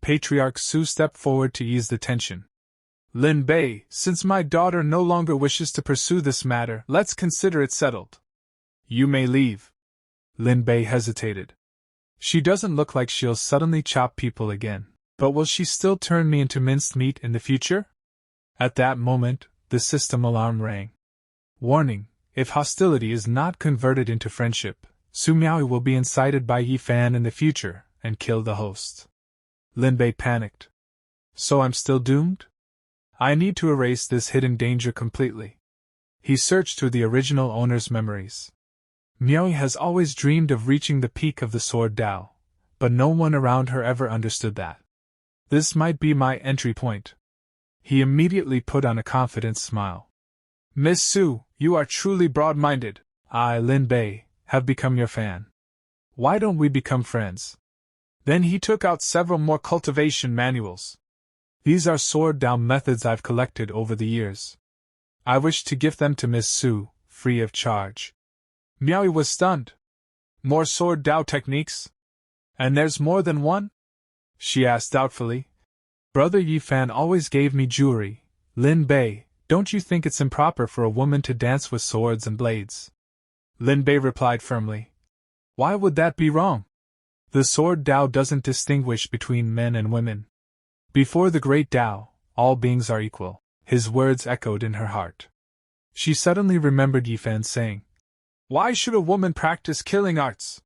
Patriarch Su stepped forward to ease the tension. Lin Bei, since my daughter no longer wishes to pursue this matter, let's consider it settled. You may leave. Lin Bei hesitated. She doesn't look like she'll suddenly chop people again, but will she still turn me into minced meat in the future? At that moment, the system alarm rang. Warning, if hostility is not converted into friendship, Su Miaoyi will be incited by Yi Fan in the future and kill the host. Lin Bei panicked. So I'm still doomed? I need to erase this hidden danger completely. He searched through the original owner's memories. Miaoi has always dreamed of reaching the peak of the sword Dao, but no one around her ever understood that. This might be my entry point. He immediately put on a confident smile. Miss Su, you are truly broad-minded. I, Lin Bei, have become your fan. Why don't we become friends? Then he took out several more cultivation manuals. These are sword Dao methods I've collected over the years. I wish to gift them to Miss Su, free of charge. Miaoi was stunned. More sword Dao techniques? And there's more than one? She asked doubtfully. Brother Yifan always gave me jewelry. Lin Bei, don't you think it's improper for a woman to dance with swords and blades? Lin Bei replied firmly. Why would that be wrong? The sword Dao doesn't distinguish between men and women. Before the great Dao, all beings are equal. His words echoed in her heart. She suddenly remembered Yifan saying, Why should a woman practice killing arts?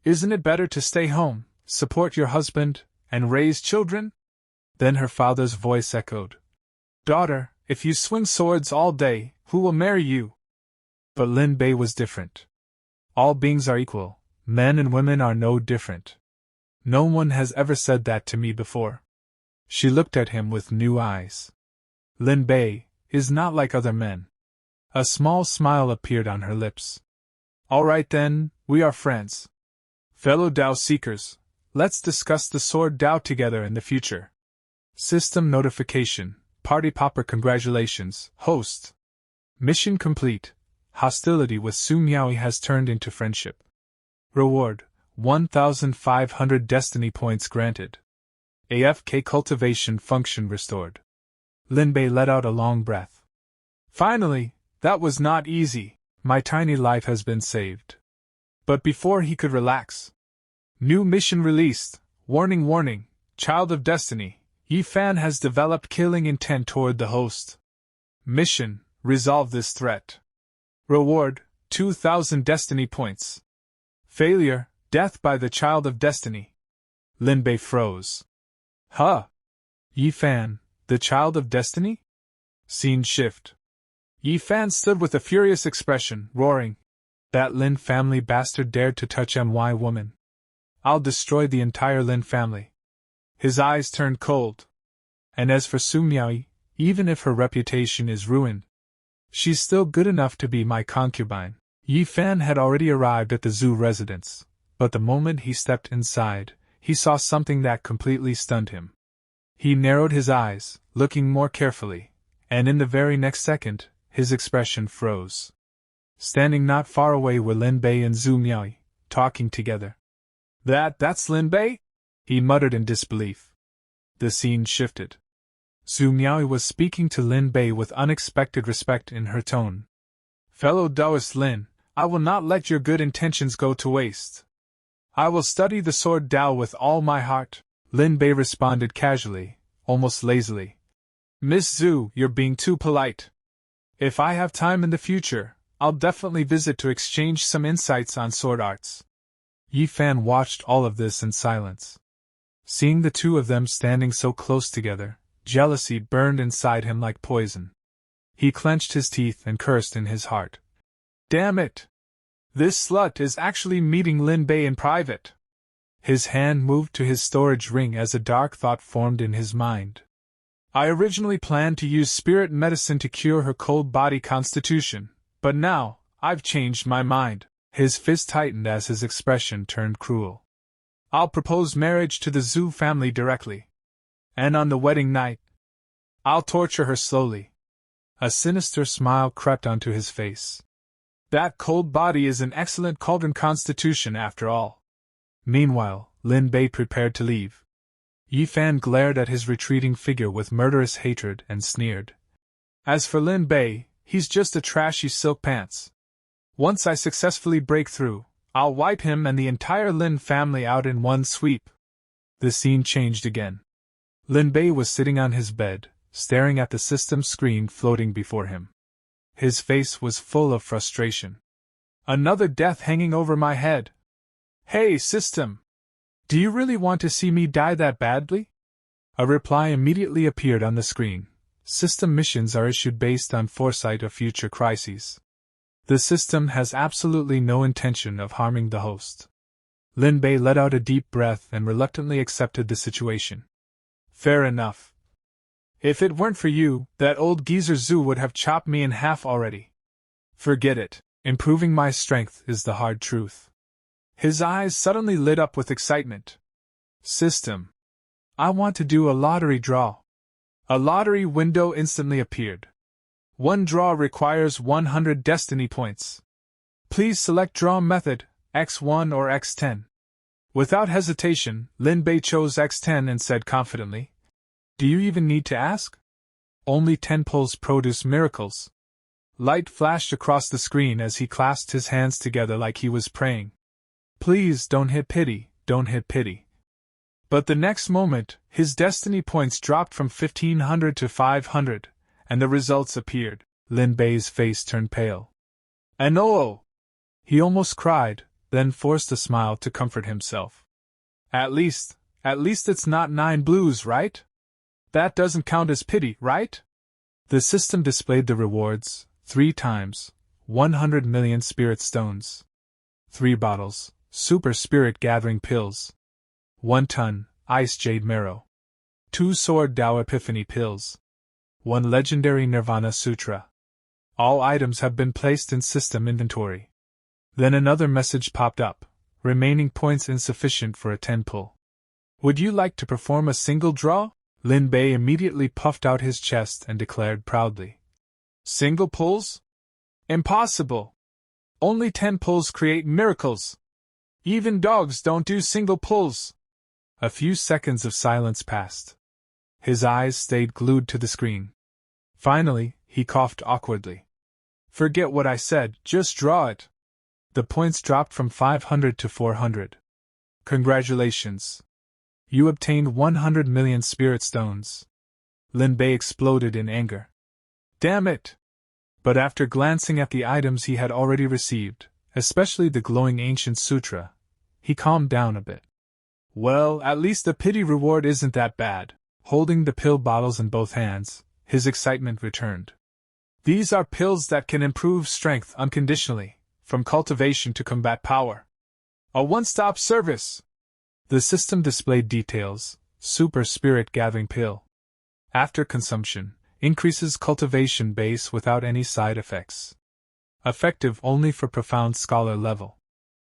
Isn't it better to stay home, support your husband, and raise children? Then her father's voice echoed. Daughter, if you swing swords all day, who will marry you? But Lin Bei was different. All beings are equal, men and women are no different. No one has ever said that to me before. She looked at him with new eyes. Lin Bei is not like other men. A small smile appeared on her lips. All right then, we are friends. Fellow Dao seekers, let's discuss the sword Dao together in the future. System notification. Party popper congratulations, host. Mission complete. Hostility with Su Miaoi has turned into friendship. Reward, 1,500 destiny points granted. AFK cultivation function restored. Lin Bei let out a long breath. Finally, that was not easy. My tiny life has been saved. But before he could relax. New mission released. Warning, warning. Child of Destiny. Yifan has developed killing intent toward the host. Mission, resolve this threat. Reward, 2,000 destiny points. Failure, death by the Child of Destiny. Lin Bei froze. Huh? Yifan, the Child of Destiny? Scene shift. Yifan stood with a furious expression, roaring. That Lin family bastard dared to touch my woman. I'll destroy the entire Lin family. His eyes turned cold. And as for Su Miaoi, even if her reputation is ruined, she's still good enough to be my concubine. Yifan had already arrived at the zoo residence, but the moment he stepped inside, he saw something that completely stunned him. He narrowed his eyes, looking more carefully, and in the very next second, his expression froze. Standing not far away were Lin Bei and Su Miaoi, talking together. That's Lin Bei? He muttered in disbelief. The scene shifted. Su Miaoi was speaking to Lin Bei with unexpected respect in her tone. Fellow Daoist Lin, I will not let your good intentions go to waste. I will study the sword Dao with all my heart, Lin Bei responded casually, almost lazily. Miss Zhu, you're being too polite. If I have time in the future, I'll definitely visit to exchange some insights on sword arts. Yifan watched all of this in silence. Seeing the two of them standing so close together, jealousy burned inside him like poison. He clenched his teeth and cursed in his heart. Damn it! This slut is actually meeting Lin Bei in private. His hand moved to his storage ring as a dark thought formed in his mind. I originally planned to use spirit medicine to cure her cold body constitution, but now, I've changed my mind. His fist tightened as his expression turned cruel. I'll propose marriage to the Zhu family directly. And on the wedding night, I'll torture her slowly. A sinister smile crept onto his face. That cold body is an excellent cauldron constitution after all. Meanwhile, Lin Bei prepared to leave. Yifan glared at his retreating figure with murderous hatred and sneered. As for Lin Bei, he's just a trashy silk pants. Once I successfully break through, I'll wipe him and the entire Lin family out in one sweep. The scene changed again. Lin Bei was sitting on his bed, staring at the system screen floating before him. His face was full of frustration. Another death hanging over my head. Hey, system! Do you really want to see me die that badly? A reply immediately appeared on the screen. System missions are issued based on foresight of future crises. The system has absolutely no intention of harming the host. Lin Bei let out a deep breath and reluctantly accepted the situation. Fair enough. If it weren't for you, that old geezer Zhu would have chopped me in half already. Forget it. Improving my strength is the hard truth. His eyes suddenly lit up with excitement. System. I want to do a lottery draw. A lottery window instantly appeared. One draw requires 100 destiny points. Please select draw method, X1 or X10. Without hesitation, Lin Bei chose X10 and said confidently, "Do you even need to ask? Only 10 pulls produce miracles." Light flashed across the screen as he clasped his hands together like he was praying. Please don't hit pity, don't hit pity. But the next moment, his destiny points dropped from 1500 to 500, and the results appeared. Lin Bei's face turned pale. "And oh!" He almost cried, then forced a smile to comfort himself. At least it's not 9 blues, right? That doesn't count as pity, right?" The system displayed the rewards, 3 times, 100 million spirit stones. 3 bottles, super spirit gathering pills. 1 ton, ice jade marrow. 2 sword Tao epiphany pills. 1 legendary nirvana sutra. All items have been placed in system inventory. Then another message popped up, remaining points insufficient for a 10 pull. Would you like to perform a single draw? Lin Bei immediately puffed out his chest and declared proudly. Single pulls? Impossible! Only 10 pulls create miracles! Even dogs don't do single pulls! A few seconds of silence passed. His eyes stayed glued to the screen. Finally, he coughed awkwardly. Forget what I said, just draw it. The points dropped from 500 to 400. Congratulations. You obtained 100 million spirit stones. Lin Bei exploded in anger. Damn it! But after glancing at the items he had already received, especially the glowing ancient sutra, he calmed down a bit. Well, at least the pity reward isn't that bad. Holding the pill bottles in both hands, his excitement returned. These are pills that can improve strength unconditionally, from cultivation to combat power. A one-stop service! The system displayed details. Super Spirit Gathering Pill. After consumption, increases cultivation base without any side effects. Effective only for profound scholar level.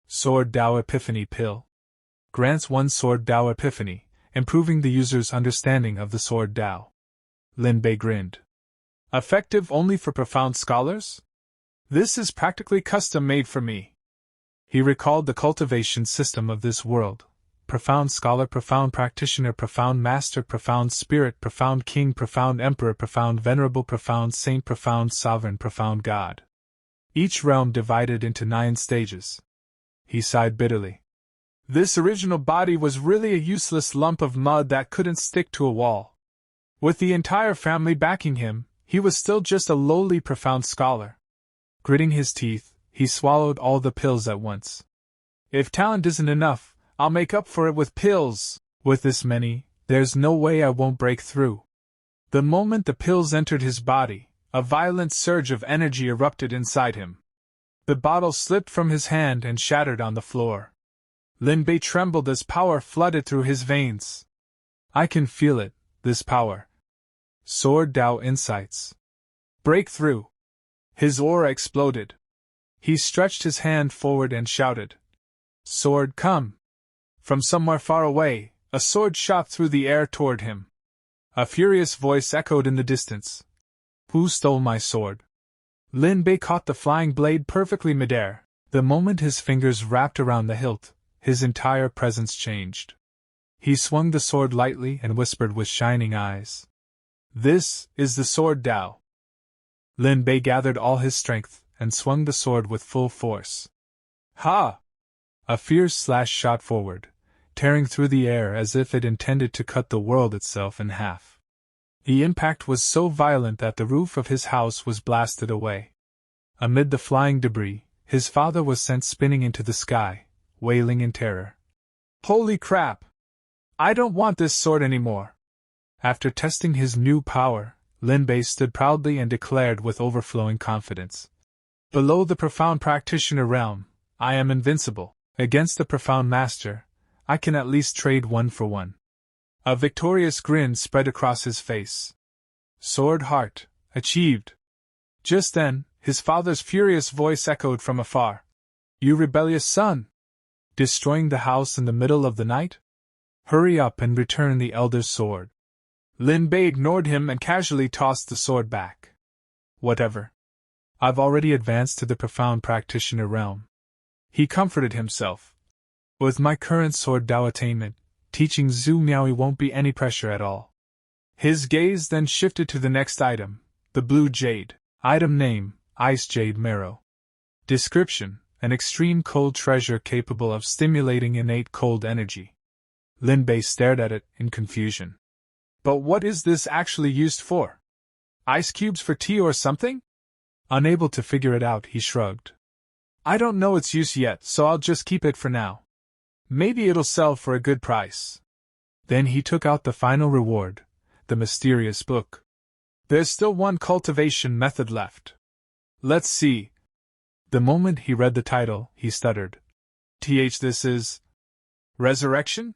Sword Tao Epiphany Pill. Grants 1 Sword Tao Epiphany, improving the user's understanding of the Sword Tao. Lin Bei grinned. Effective only for profound scholars? This is practically custom-made for me. He recalled the cultivation system of this world. Profound scholar, profound practitioner, profound master, profound spirit, profound king, profound emperor, profound venerable, profound saint, profound sovereign, profound god. Each realm divided into 9 stages. He sighed bitterly. This original body was really a useless lump of mud that couldn't stick to a wall. With the entire family backing him, he was still just a lowly profound scholar. Gritting his teeth, he swallowed all the pills at once. If talent isn't enough, I'll make up for it with pills. With this many, there's no way I won't break through. The moment the pills entered his body, a violent surge of energy erupted inside him. The bottle slipped from his hand and shattered on the floor. Lin Bei trembled as power flooded through his veins. I can feel it, this power. Sword Tao Insights. Breakthrough. His aura exploded. He stretched his hand forward and shouted. Sword, come! From somewhere far away, a sword shot through the air toward him. A furious voice echoed in the distance. Who stole my sword? Lin Bei caught the flying blade perfectly midair. The moment his fingers wrapped around the hilt, his entire presence changed. He swung the sword lightly and whispered with shining eyes. This is the Sword Tao. Lin Bei gathered all his strength and swung the sword with full force. Ha! A fierce slash shot forward, tearing through the air as if it intended to cut the world itself in half. The impact was so violent that the roof of his house was blasted away. Amid the flying debris, his father was sent spinning into the sky, wailing in terror. Holy crap! I don't want this sword anymore! After testing his new power, Lin Bei stood proudly and declared with overflowing confidence. Below the profound practitioner realm, I am invincible. Against the profound master, I can at least trade 1 for 1. A victorious grin spread across his face. Sword heart, achieved. Just then, his father's furious voice echoed from afar. You rebellious son! Destroying the house in the middle of the night? Hurry up and return the elder's sword. Lin Bei ignored him and casually tossed the sword back. Whatever. I've already advanced to the profound practitioner realm. He comforted himself. With my current sword Dao attainment, teaching Zhu Miaoi won't be any pressure at all. His gaze then shifted to the next item, the blue jade. Item name, Ice Jade Marrow. Description, an extreme cold treasure capable of stimulating innate cold energy. Lin Bei stared at it in confusion. But what is this actually used for? Ice cubes for tea or something? Unable to figure it out, he shrugged. I don't know its use yet, so I'll just keep it for now. Maybe it'll sell for a good price. Then he took out the final reward, the mysterious book. There's still one cultivation method left. Let's see. The moment he read the title, he stuttered. This is... Resurrection?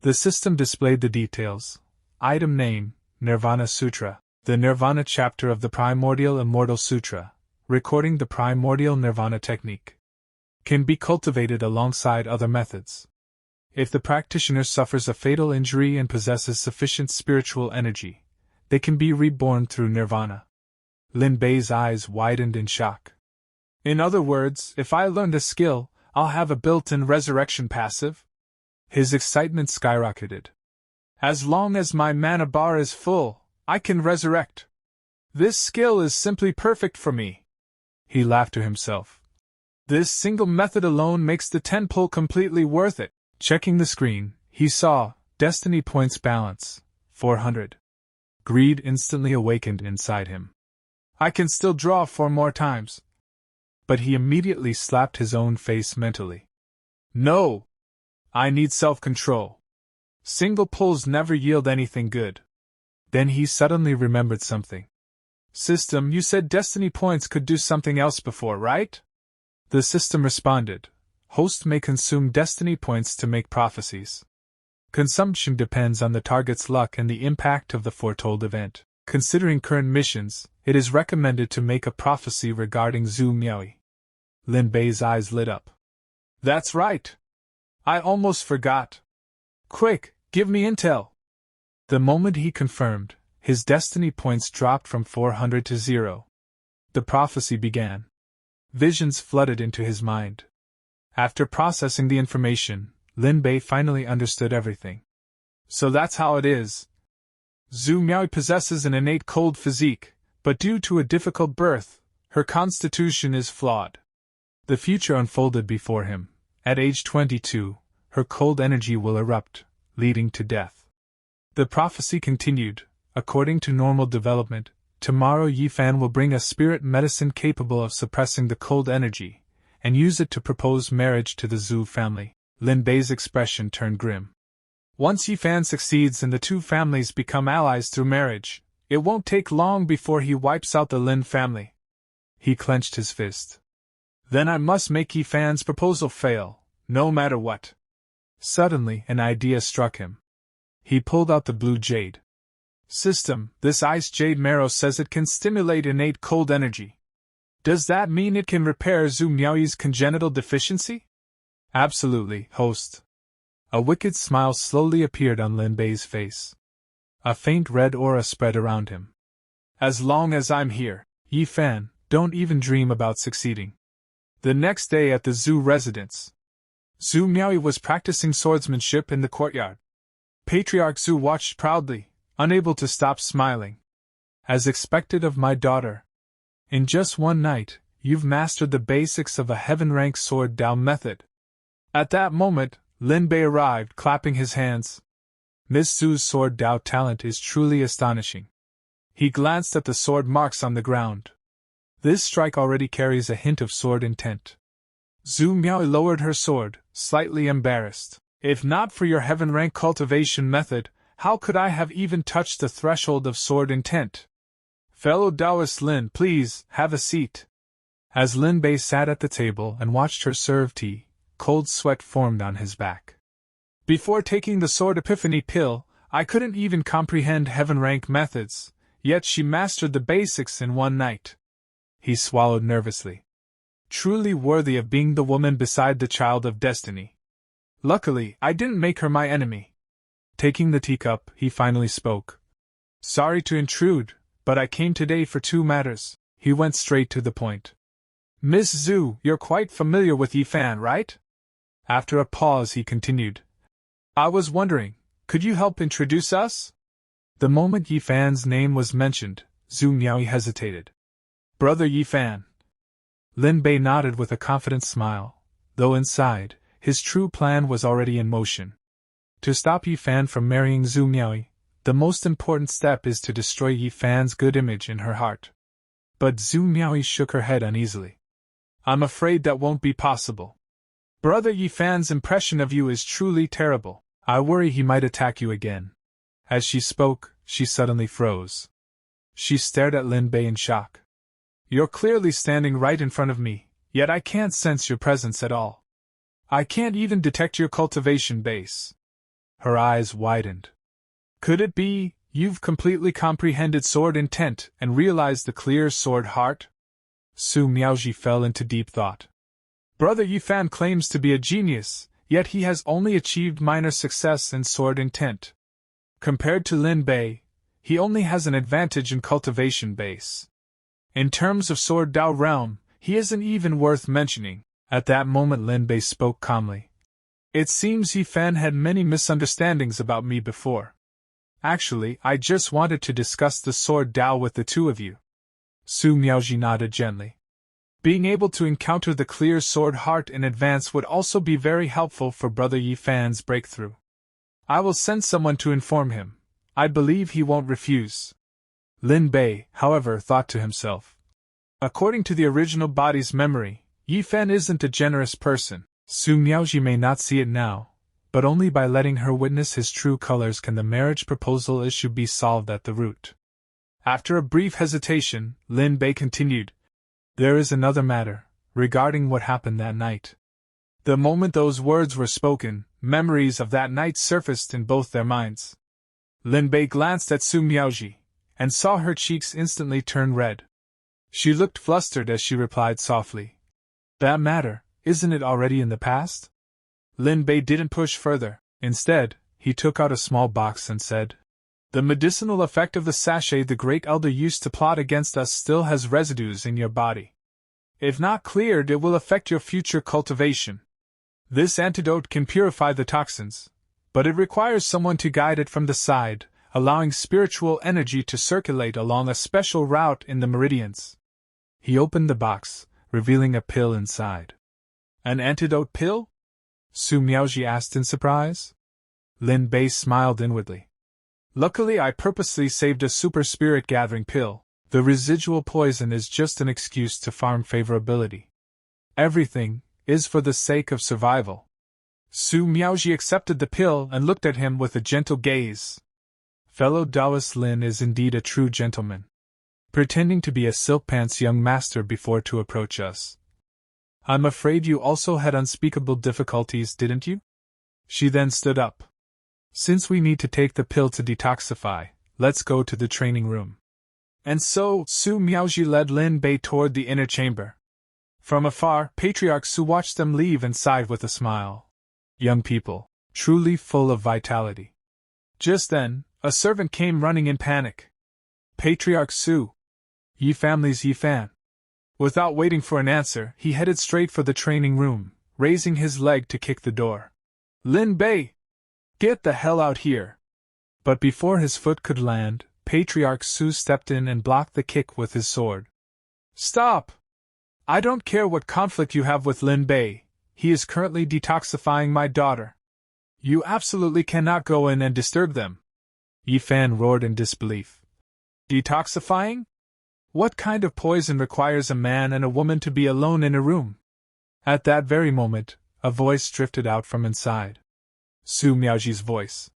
The system displayed the details. Item name, Nirvana Sutra. The Nirvana chapter of the Primordial Immortal Sutra, recording the primordial Nirvana technique. Can be cultivated alongside other methods. If the practitioner suffers a fatal injury and possesses sufficient spiritual energy, they can be reborn through Nirvana. Lin Bei's eyes widened in shock. In other words, if I learn this skill, I'll have a built-in resurrection passive? His excitement skyrocketed. As long as my mana bar is full, I can resurrect. This skill is simply perfect for me. He laughed to himself. This single method alone makes the 10 pull completely worth it. Checking the screen, he saw Destiny Points balance, 400. Greed instantly awakened inside him. I can still draw 4 more times. But he immediately slapped his own face mentally. No! I need self-control. Single pulls never yield anything good. Then he suddenly remembered something. System, you said Destiny Points could do something else before, right? The system responded. Host may consume Destiny Points to make prophecies. Consumption depends on the target's luck and the impact of the foretold event. Considering current missions, it is recommended to make a prophecy regarding Zhu Miaoi. Lin Bei's eyes lit up. That's right! I almost forgot. Quick, give me intel! The moment he confirmed, his Destiny Points dropped from 400 to 0. The prophecy began. Visions flooded into his mind. After processing the information, Lin Bei finally understood everything. So that's how it is. Zhu Miaoi possesses an innate cold physique, but due to a difficult birth, her constitution is flawed. The future unfolded before him. At age 22, her cold energy will erupt, leading to death. The prophecy continued. According to normal development, tomorrow Yifan will bring a spirit medicine capable of suppressing the cold energy, and use it to propose marriage to the Zhu family. Lin Bei's expression turned grim. Once Yifan succeeds and the 2 families become allies through marriage, it won't take long before he wipes out the Lin family. He clenched his fist. Then I must make Yifan's proposal fail, no matter what. Suddenly, an idea struck him. He pulled out the blue jade. System, this Ice Jade Marrow says it can stimulate innate cold energy. Does that mean it can repair Zhu Miaoi's congenital deficiency? Absolutely, host. A wicked smile slowly appeared on Lin Bei's face. A faint red aura spread around him. As long as I'm here, Yifan, don't even dream about succeeding. The next day at the Zhu residence, Zhu Miaoi was practicing swordsmanship in the courtyard. Patriarch Zhu watched proudly, unable to stop smiling. As expected of my daughter. In just one night, you've mastered the basics of a heaven-rank sword Dao method. At that moment, Lin Bei arrived, clapping his hands. Miss Zhu's sword Dao talent is truly astonishing. He glanced at the sword marks on the ground. This strike already carries a hint of sword intent. Zhu Miaoi lowered her sword, slightly embarrassed. If not for your heaven-rank cultivation method, how could I have even touched the threshold of sword intent? Fellow Taoist Lin, please, have a seat. As Lin Bei sat at the table and watched her serve tea, cold sweat formed on his back. Before taking the sword epiphany pill, I couldn't even comprehend heaven rank methods, yet she mastered the basics in one night. He swallowed nervously. Truly worthy of being the woman beside the child of destiny. Luckily, I didn't make her my enemy. Taking the teacup, he finally spoke. Sorry to intrude, but I came today for 2 matters. He went straight to the point. Miss Zhu, you're quite familiar with Yifan, right? After a pause, he continued. I was wondering, could you help introduce us? The moment Yifan's name was mentioned, Zhu Miaoi hesitated. Brother Yifan. Lin Bei nodded with a confident smile, though inside, his true plan was already in motion. To stop Yifan from marrying Zhu Miaoi, the most important step is to destroy Yifan's good image in her heart. But Zhu Miaoi shook her head uneasily. I'm afraid that won't be possible. Brother Yifan's impression of you is truly terrible. I worry he might attack you again. As she spoke, she suddenly froze. She stared at Lin Bei in shock. You're clearly standing right in front of me, yet I can't sense your presence at all. I can't even detect your cultivation base. Her eyes widened. Could it be, you've completely comprehended sword intent and realized the clear sword heart? Su Miaoji fell into deep thought. Brother Yifan claims to be a genius, yet he has only achieved minor success in sword intent. Compared to Lin Bei, he only has an advantage in cultivation base. In terms of sword Dao realm, he isn't even worth mentioning. At that moment Lin Bei spoke calmly. It seems Yifan had many misunderstandings about me before. Actually, I just wanted to discuss the sword Dao with the two of you. Su Miaoji nodded gently. Being able to encounter the clear sword heart in advance would also be very helpful for Brother Yifan's breakthrough. I will send someone to inform him. I believe he won't refuse. Lin Bei, however, thought to himself. According to the original body's memory, Yifan isn't a generous person. Su Miaoji may not see it now, but only by letting her witness his true colors can the marriage proposal issue be solved at the root. After a brief hesitation, Lin Bei continued. There is another matter, regarding what happened that night. The moment those words were spoken, memories of that night surfaced in both their minds. Lin Bei glanced at Su Miaoji, and saw her cheeks instantly turn red. She looked flustered as she replied softly. That matter, isn't it already in the past? Lin Bei didn't push further. Instead, he took out a small box and said, The medicinal effect of the sachet the Great Elder used to plot against us still has residues in your body. If not cleared, it will affect your future cultivation. This antidote can purify the toxins, but it requires someone to guide it from the side, allowing spiritual energy to circulate along a special route in the meridians. He opened the box, revealing a pill inside. An antidote pill? Su Miaoji asked in surprise. Lin Bei smiled inwardly. Luckily, I purposely saved a super spirit gathering pill. The residual poison is just an excuse to farm favorability. Everything is for the sake of survival. Su Miaoji accepted the pill and looked at him with a gentle gaze. Fellow Taoist Lin is indeed a true gentleman. Pretending to be a silk pants young master before to approach us. I'm afraid you also had unspeakable difficulties, didn't you? She then stood up. Since we need to take the pill to detoxify, let's go to the training room. And so, Su Miaoji led Lin Bei toward the inner chamber. From afar, Patriarch Su watched them leave and sighed with a smile. Young people, truly full of vitality. Just then, a servant came running in panic. Patriarch Su. Yi family's Yifan. Without waiting for an answer, he headed straight for the training room, raising his leg to kick the door. Lin Bei! Get the hell out here! But before his foot could land, Patriarch Su stepped in and blocked the kick with his sword. Stop! I don't care what conflict you have with Lin Bei, he is currently detoxifying my daughter. You absolutely cannot go in and disturb them. Yifan roared in disbelief. Detoxifying? What kind of poison requires a man and a woman to be alone in a room? At that very moment, a voice drifted out from inside. Su Miaoji's voice.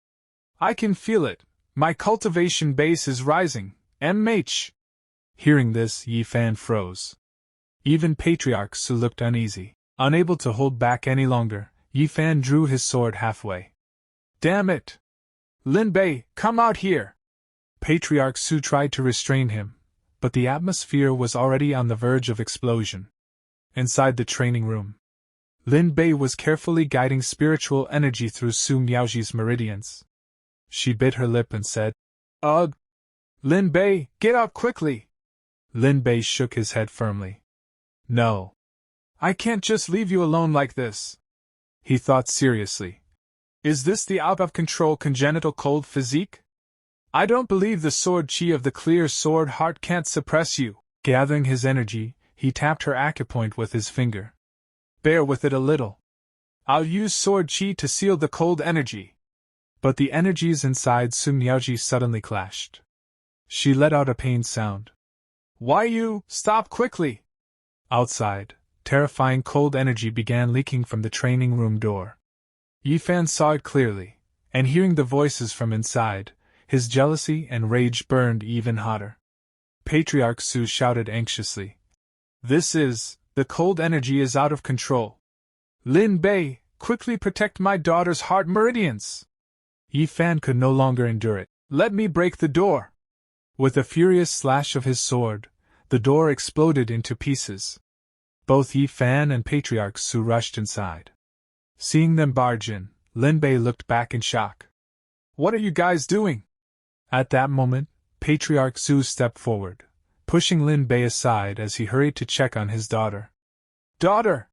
I can feel it. My cultivation base is rising. MH. Hearing this, Yifan froze. Even Patriarch Su looked uneasy. Unable to hold back any longer, Yi Fan drew his sword halfway. Damn it! Lin Bei, come out here! Patriarch Su tried to restrain him, but the atmosphere was already on the verge of explosion. Inside the training room, Lin Bei was carefully guiding spiritual energy through Su Miaoji's meridians. She bit her lip and said, Ugh! Lin Bei, get out quickly! Lin Bei shook his head firmly. No. I can't just leave you alone like this. He thought seriously. Is this the out-of-control congenital cold physique? I don't believe the sword chi of the clear sword heart can't suppress you. Gathering his energy, he tapped her acupoint with his finger. Bear with it a little. I'll use sword chi to seal the cold energy. But the energies inside Su Miaoji suddenly clashed. She let out a pained sound. Why you? Stop quickly! Outside, terrifying cold energy began leaking from the training room door. Yi Fan saw it clearly, and hearing the voices from inside, his jealousy and rage burned even hotter. Patriarch Su shouted anxiously. The cold energy is out of control. Lin Bei, quickly protect my daughter's heart meridians! Yi Fan could no longer endure it. Let me break the door! With a furious slash of his sword, the door exploded into pieces. Both Yi Fan and Patriarch Su rushed inside. Seeing them barge in, Lin Bei looked back in shock. What are you guys doing? At that moment, Patriarch Su stepped forward, pushing Lin Bei aside as he hurried to check on his daughter. Daughter!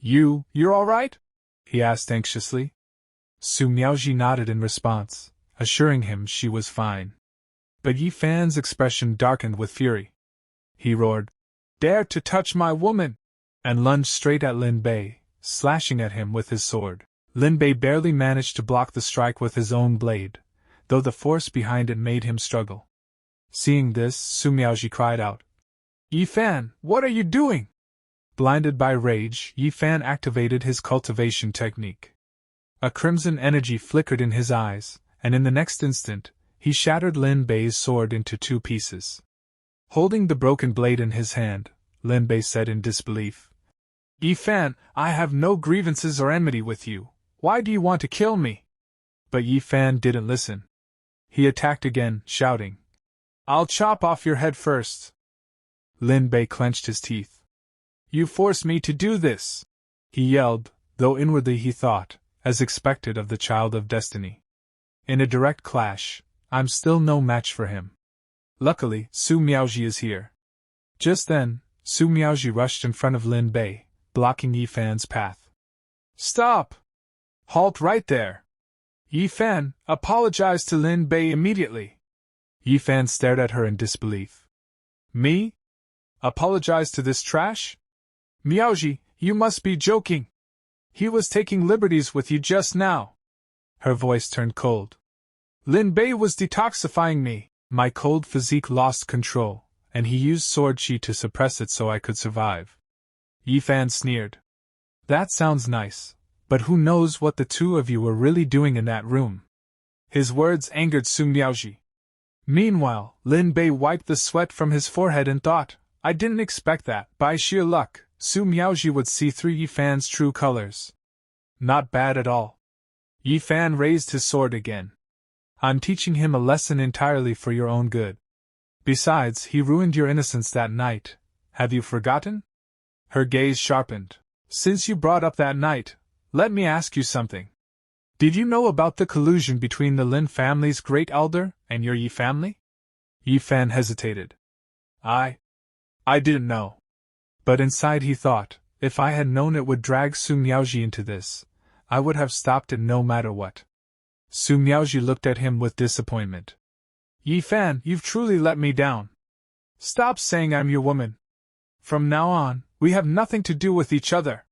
You're all right? He asked anxiously. Su Miaoji nodded in response, assuring him she was fine. But Yi Fan's expression darkened with fury. He roared, Dare to touch my woman! And lunged straight at Lin Bei, slashing at him with his sword. Lin Bei barely managed to block the strike with his own blade, though the force behind it made him struggle. Seeing this, Su Miaoji cried out, Yi Fan, what are you doing? Blinded by rage, Yi Fan activated his cultivation technique. A crimson energy flickered in his eyes, and in the next instant, he shattered Lin Bei's sword into 2 pieces. Holding the broken blade in his hand, Lin Bei said in disbelief, Yi Fan, I have no grievances or enmity with you. Why do you want to kill me? But Yi Fan didn't listen. He attacked again, shouting, I'll chop off your head first. Lin Bei clenched his teeth. You forced me to do this, he yelled, though inwardly he thought, as expected of the child of destiny. In a direct clash, I'm still no match for him. Luckily, Su Miaoji is here. Just then, Su Miaoji rushed in front of Lin Bei, blocking Yi Fan's path. Stop! Halt right there! Yi Fan, apologize to Lin Bei immediately! Yi Fan stared at her in disbelief. Me? Apologize to this trash? Miaoji, you must be joking! He was taking liberties with you just now. Her voice turned cold. Lin Bei was detoxifying me. My cold physique lost control, and he used sword chi to suppress it so I could survive. Yi Fan sneered. That sounds nice, but who knows what the two of you were really doing in that room? His words angered Su Miaoji. Meanwhile, Lin Bei wiped the sweat from his forehead and thought, I didn't expect that. By sheer luck, Su Miaoji would see through Yi Fan's true colors. Not bad at all. Yi Fan raised his sword again. I'm teaching him a lesson entirely for your own good. Besides, he ruined your innocence that night. Have you forgotten? Her gaze sharpened. Since you brought up that night, let me ask you something. Did you know about the collusion between the Lin family's great elder and your Yi family? Yi Fan hesitated. I didn't know. But inside he thought, if I had known it would drag Su Miaoji into this, I would have stopped it no matter what. Su Miaoji looked at him with disappointment. Yi Fan, you've truly let me down. Stop saying I'm your woman. From now on, we have nothing to do with each other.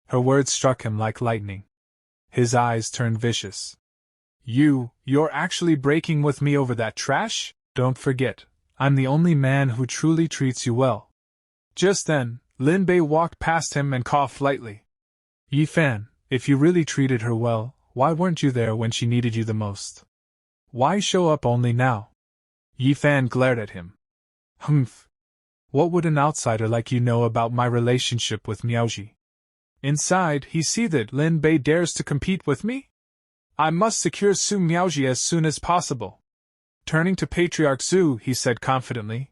Her words struck him like lightning. His eyes turned vicious. You're actually breaking with me over that trash? Don't forget, I'm the only man who truly treats you well. Just then, Lin Bei walked past him and coughed lightly. Yi Fan, if you really treated her well, why weren't you there when she needed you the most? Why show up only now? Yi Fan glared at him. Humph. What would an outsider like you know about my relationship with Miaoji? Inside, he seethed. Lin Bei dares to compete with me? I must secure Su Miaoji as soon as possible. Turning to Patriarch Su, he said confidently,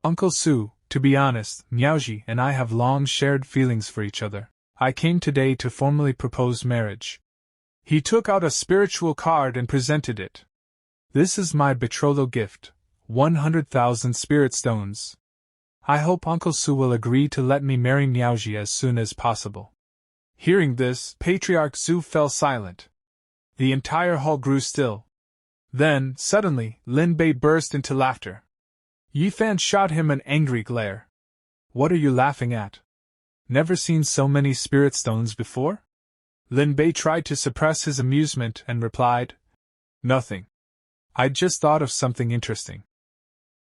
Uncle Su, to be honest, Miaoji and I have long shared feelings for each other. I came today to formally propose marriage. He took out a spiritual card and presented it. This is my betrothal gift, 100,000 spirit stones. I hope Uncle Su will agree to let me marry Miaoji as soon as possible. Hearing this, Patriarch Su fell silent. The entire hall grew still. Then, suddenly, Lin Bei burst into laughter. Yifan shot him an angry glare. What are you laughing at? Never seen so many spirit stones before? Lin Bei tried to suppress his amusement and replied, Nothing. I just thought of something interesting.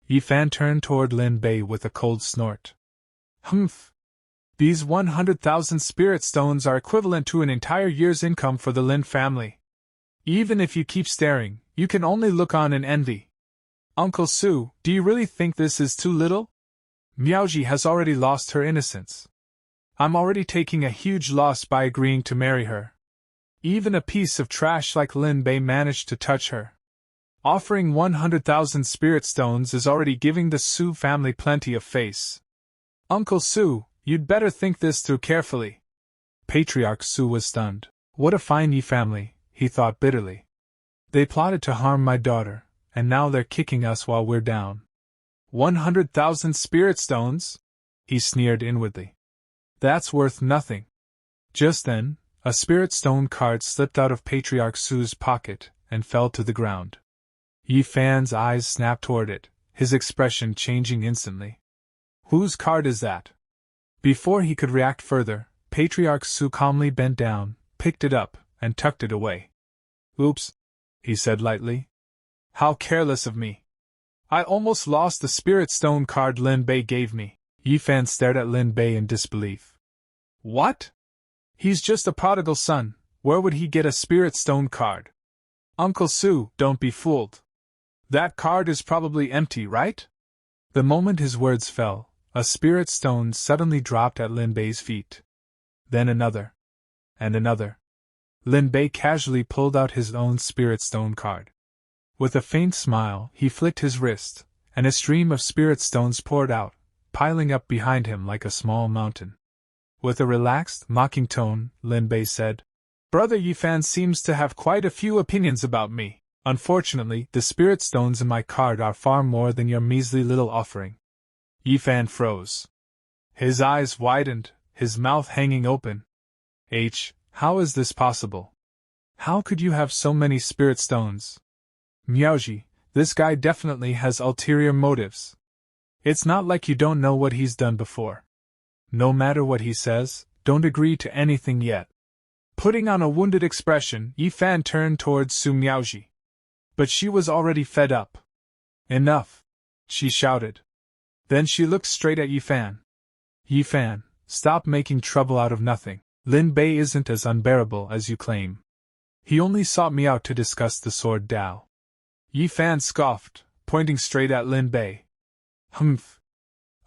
Yifan turned toward Lin Bei with a cold snort. Humph! These 100,000 spirit stones are equivalent to an entire year's income for the Lin family. Even if you keep staring, you can only look on in envy. Uncle Su, do you really think this is too little? Miaoji has already lost her innocence. I'm already taking a huge loss by agreeing to marry her. Even a piece of trash like Lin Bei managed to touch her. Offering 100,000 spirit stones is already giving the Su family plenty of face. Uncle Su, you'd better think this through carefully. Patriarch Su was stunned. What a fine Yi family, he thought bitterly. They plotted to harm my daughter, and now they're kicking us while we're down. 100,000 spirit stones? He sneered inwardly. That's worth nothing. Just then, a spirit stone card slipped out of Patriarch Su's pocket and fell to the ground. Yifan's eyes snapped toward it, his expression changing instantly. Whose card is that? Before he could react further, Patriarch Su calmly bent down, picked it up, and tucked it away. Oops, he said lightly. How careless of me. I almost lost the spirit stone card Lin Bei gave me. Yifan stared at Lin Bei in disbelief. What? He's just a prodigal son, where would he get a spirit stone card? Uncle Su, don't be fooled. That card is probably empty, right? The moment his words fell, a spirit stone suddenly dropped at Lin Bei's feet. Then another. And another. Lin Bei casually pulled out his own spirit stone card. With a faint smile, he flicked his wrist, and a stream of spirit stones poured out, piling up behind him like a small mountain. With a relaxed, mocking tone, Lin Bei said, Brother Yifan seems to have quite a few opinions about me. Unfortunately, the spirit stones in my card are far more than your measly little offering. Yifan froze. His eyes widened, his mouth hanging open. How is this possible? How could you have so many spirit stones? Miaoji, this guy definitely has ulterior motives. It's not like you don't know what he's done before. No matter what he says, don't agree to anything yet. Putting on a wounded expression, Yifan turned towards Su Miaoji. But she was already fed up. Enough! She shouted. Then she looked straight at Yifan. Yifan, stop making trouble out of nothing. Lin Bei isn't as unbearable as you claim. He only sought me out to discuss the sword Dao. Yifan scoffed, pointing straight at Lin Bei. Humph!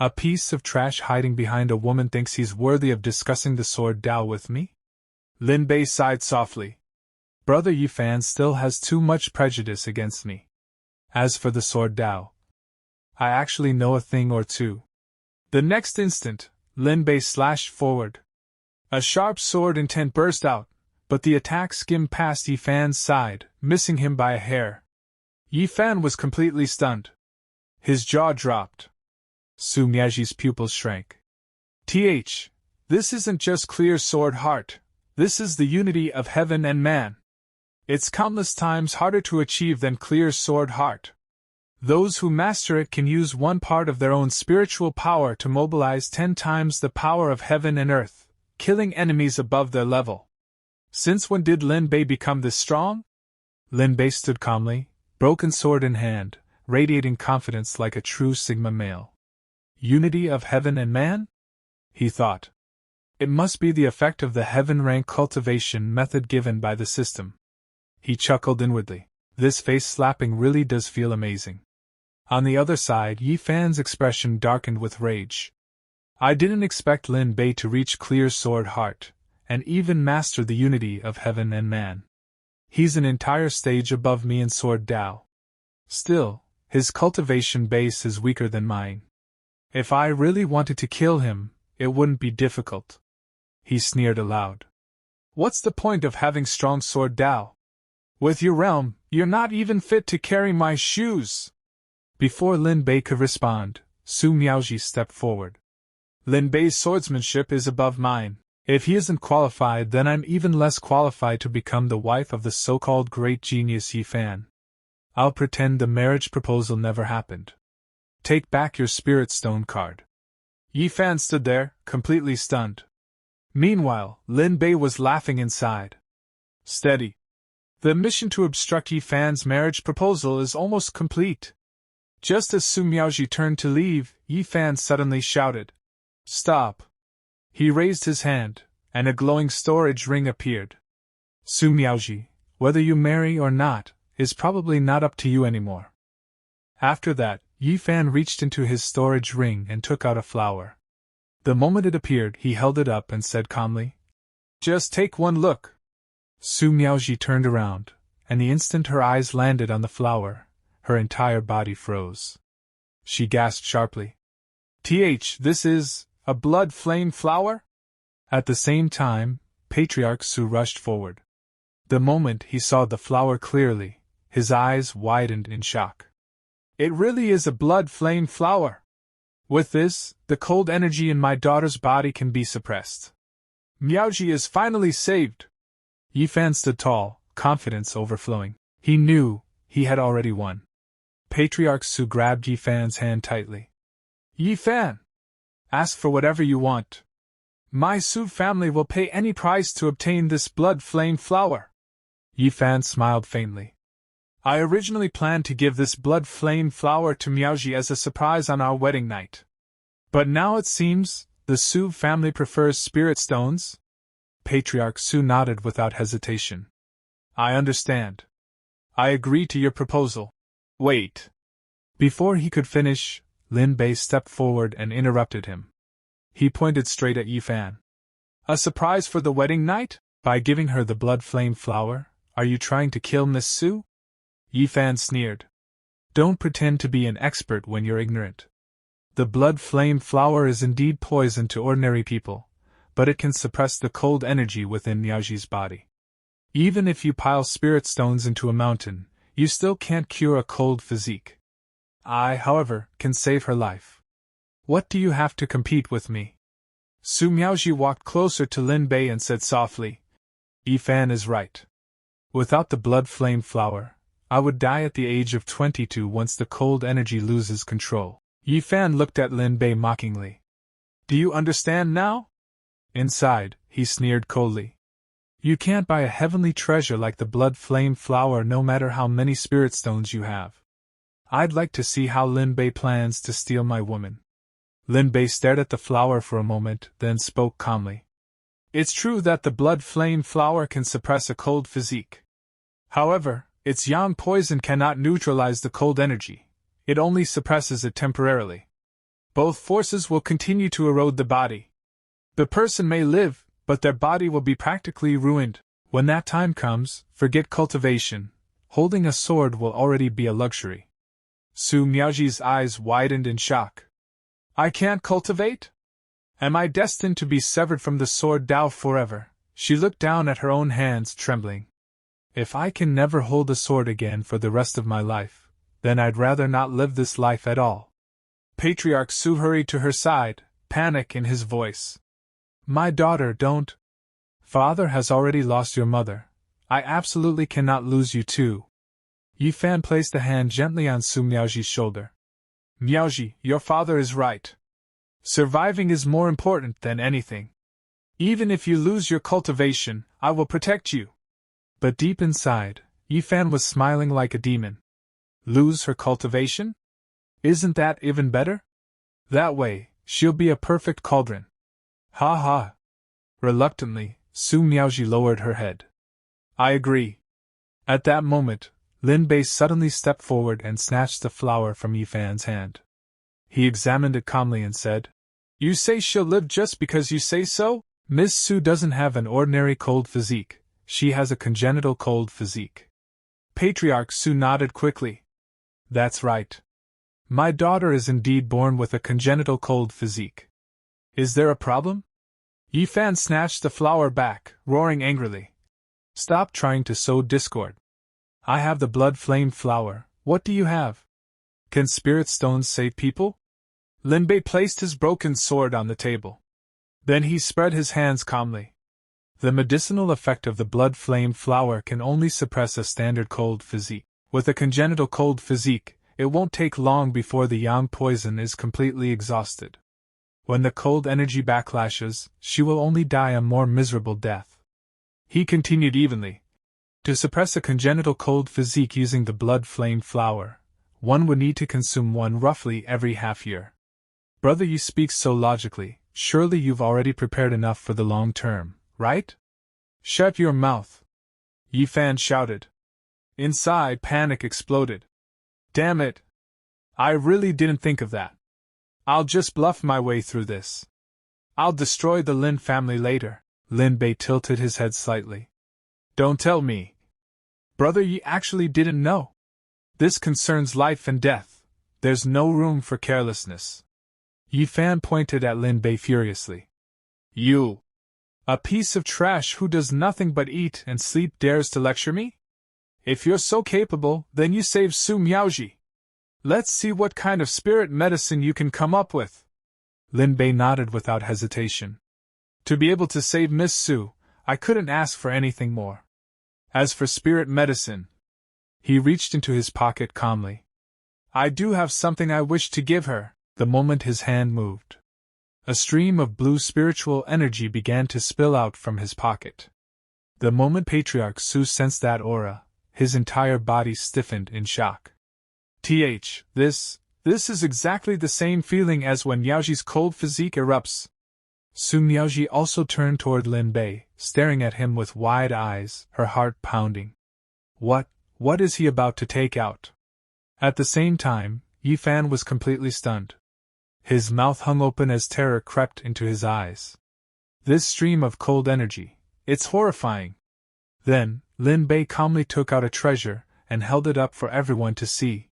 A piece of trash hiding behind a woman thinks he's worthy of discussing the sword Dao with me? Lin Bei sighed softly. Brother Yifan still has too much prejudice against me. As for the sword Dao, I actually know a thing or two. The next instant, Lin Bei slashed forward. A sharp sword intent burst out, but the attack skimmed past Yifan's side, missing him by a hair. Yifan was completely stunned. His jaw dropped. Su Miaoji's pupils shrank. This isn't just clear sword heart, this is the unity of heaven and man. It's countless times harder to achieve than clear sword heart. Those who master it can use one part of their own spiritual power to mobilize 10 times the power of heaven and earth, killing enemies above their level. Since when did Lin Bei become this strong? Lin Bei stood calmly, broken sword in hand, radiating confidence like a true Sigma male. Unity of heaven and man? He thought. It must be the effect of the heaven rank cultivation method given by the system. He chuckled inwardly. This face slapping really does feel amazing. On the other side, Yi Fan's expression darkened with rage. I didn't expect Lin Bei to reach clear sword heart, and even master the unity of heaven and man. He's an entire stage above me in sword Dao. Still, his cultivation base is weaker than mine. If I really wanted to kill him, it wouldn't be difficult. He sneered aloud. What's the point of having strong sword Dao? With your realm, you're not even fit to carry my shoes. Before Lin Bei could respond, Su Miaoji stepped forward. Lin Bei's swordsmanship is above mine. If he isn't qualified, then I'm even less qualified to become the wife of the so-called great genius Yi Fan. I'll pretend the marriage proposal never happened. Take back your spirit stone card. Yi Fan stood there, completely stunned. Meanwhile, Lin Bei was laughing inside. Steady. The mission to obstruct Yi Fan's marriage proposal is almost complete. Just as Su Miaoji turned to leave, Yi Fan suddenly shouted, Stop! He raised his hand, and a glowing storage ring appeared. Su Miaoji, whether you marry or not, is probably not up to you anymore. After that, Yi Fan reached into his storage ring and took out a flower. The moment it appeared, he held it up and said calmly, Just take one look. Su Miaoji turned around, and the instant her eyes landed on the flower, her entire body froze. She gasped sharply. This is a blood flame flower? At the same time, Patriarch Su rushed forward. The moment he saw the flower clearly, his eyes widened in shock. It really is a blood flame flower. With this, the cold energy in my daughter's body can be suppressed. Miaoji is finally saved. Yi Fan stood tall, confidence overflowing. He knew he had already won. Patriarch Su grabbed Yi Fan's hand tightly. Yi Fan! Ask for whatever you want. My Su family will pay any price to obtain this blood flame flower. Yi Fan smiled faintly. I originally planned to give this blood flame flower to Miaoji as a surprise on our wedding night. But now it seems the Su family prefers spirit stones? Patriarch Su nodded without hesitation. I understand. I agree to your proposal. Wait. Before he could finish, Lin Bei stepped forward and interrupted him. He pointed straight at Yi Fan. A surprise for the wedding night? By giving her the blood flame flower, are you trying to kill Miss Su? Yi Fan sneered. Don't pretend to be an expert when you're ignorant. The blood flame flower is indeed poison to ordinary people, but it can suppress the cold energy within Miaoji's body. Even if you pile spirit stones into a mountain, you still can't cure a cold physique. I, however, can save her life. What do you have to compete with me? Su Miaoji walked closer to Lin Bei and said softly, Yi Fan is right. Without the blood flame flower, I would die at the age of 22 once the cold energy loses control. Yi Fan looked at Lin Bei mockingly. Do you understand now? Inside, he sneered coldly. You can't buy a heavenly treasure like the blood flame flower no matter how many spirit stones you have. I'd like to see how Lin Bei plans to steal my woman. Lin Bei stared at the flower for a moment, then spoke calmly. It's true that the blood flame flower can suppress a cold physique. However, its yang poison cannot neutralize the cold energy. It only suppresses it temporarily. Both forces will continue to erode the body. The person may live, but their body will be practically ruined. When that time comes, forget cultivation. Holding a sword will already be a luxury. Su Miaoji's eyes widened in shock. I can't cultivate? Am I destined to be severed from the sword Dao forever? She looked down at her own hands, trembling. If I can never hold a sword again for the rest of my life, then I'd rather not live this life at all. Patriarch Su hurried to her side, panic in his voice. My daughter, don't. Father has already lost your mother. I absolutely cannot lose you too. Yi Fan placed a hand gently on Su Miaoji's shoulder. Miaoji, your father is right. Surviving is more important than anything. Even if you lose your cultivation, I will protect you. But deep inside, Yi Fan was smiling like a demon. Lose her cultivation? Isn't that even better? That way, she'll be a perfect cauldron. Ha ha. Reluctantly, Su Miaoji lowered her head. I agree. At that moment, Lin Bei suddenly stepped forward and snatched the flower from Yifan's hand. He examined it calmly and said, "You say she'll live just because you say so? Miss Su doesn't have an ordinary cold physique, she has a congenital cold physique." Patriarch Su nodded quickly. "That's right. My daughter is indeed born with a congenital cold physique. Is there a problem?" Yifan snatched the flower back, roaring angrily. "Stop trying to sow discord. I have the blood flame flower, what do you have? Can spirit stones save people?" Lin Bei placed his broken sword on the table. Then he spread his hands calmly. "The medicinal effect of the blood flame flower can only suppress a standard cold physique. With a congenital cold physique, it won't take long before the yang poison is completely exhausted. When the cold energy backlashes, she will only die a more miserable death." He continued evenly. "To suppress a congenital cold physique using the blood flame flower, one would need to consume one roughly every half year. Brother, you speak so logically, surely you've already prepared enough for the long term, right?" "Shut your mouth!" Yifan shouted. Inside, panic exploded. "Damn it! I really didn't think of that. I'll just bluff my way through this. I'll destroy the Lin family later." Lin Bei tilted his head slightly. "Don't tell me. Brother, you actually didn't know? This concerns life and death. There's no room for carelessness." Yifan pointed at Lin Bei furiously. "You! A piece of trash who does nothing but eat and sleep dares to lecture me? If you're so capable, then you saved Su Miaoji. Let's see what kind of spirit medicine you can come up with." Lin Bei nodded without hesitation. "To be able to save Miss Su, I couldn't ask for anything more. As for spirit medicine..." He reached into his pocket calmly. "I do have something I wish to give her." The moment his hand moved, a stream of blue spiritual energy began to spill out from his pocket. The moment Patriarch Su sensed that aura, his entire body stiffened in shock. This is exactly the same feeling as when Yaoji's cold physique erupts." Su Miaoji also turned toward Lin Bei, staring at him with wide eyes, her heart pounding. What is he about to take out? At the same time, Yifan was completely stunned. His mouth hung open as terror crept into his eyes. This stream of cold energy, it's horrifying. Then, Lin Bei calmly took out a treasure and held it up for everyone to see.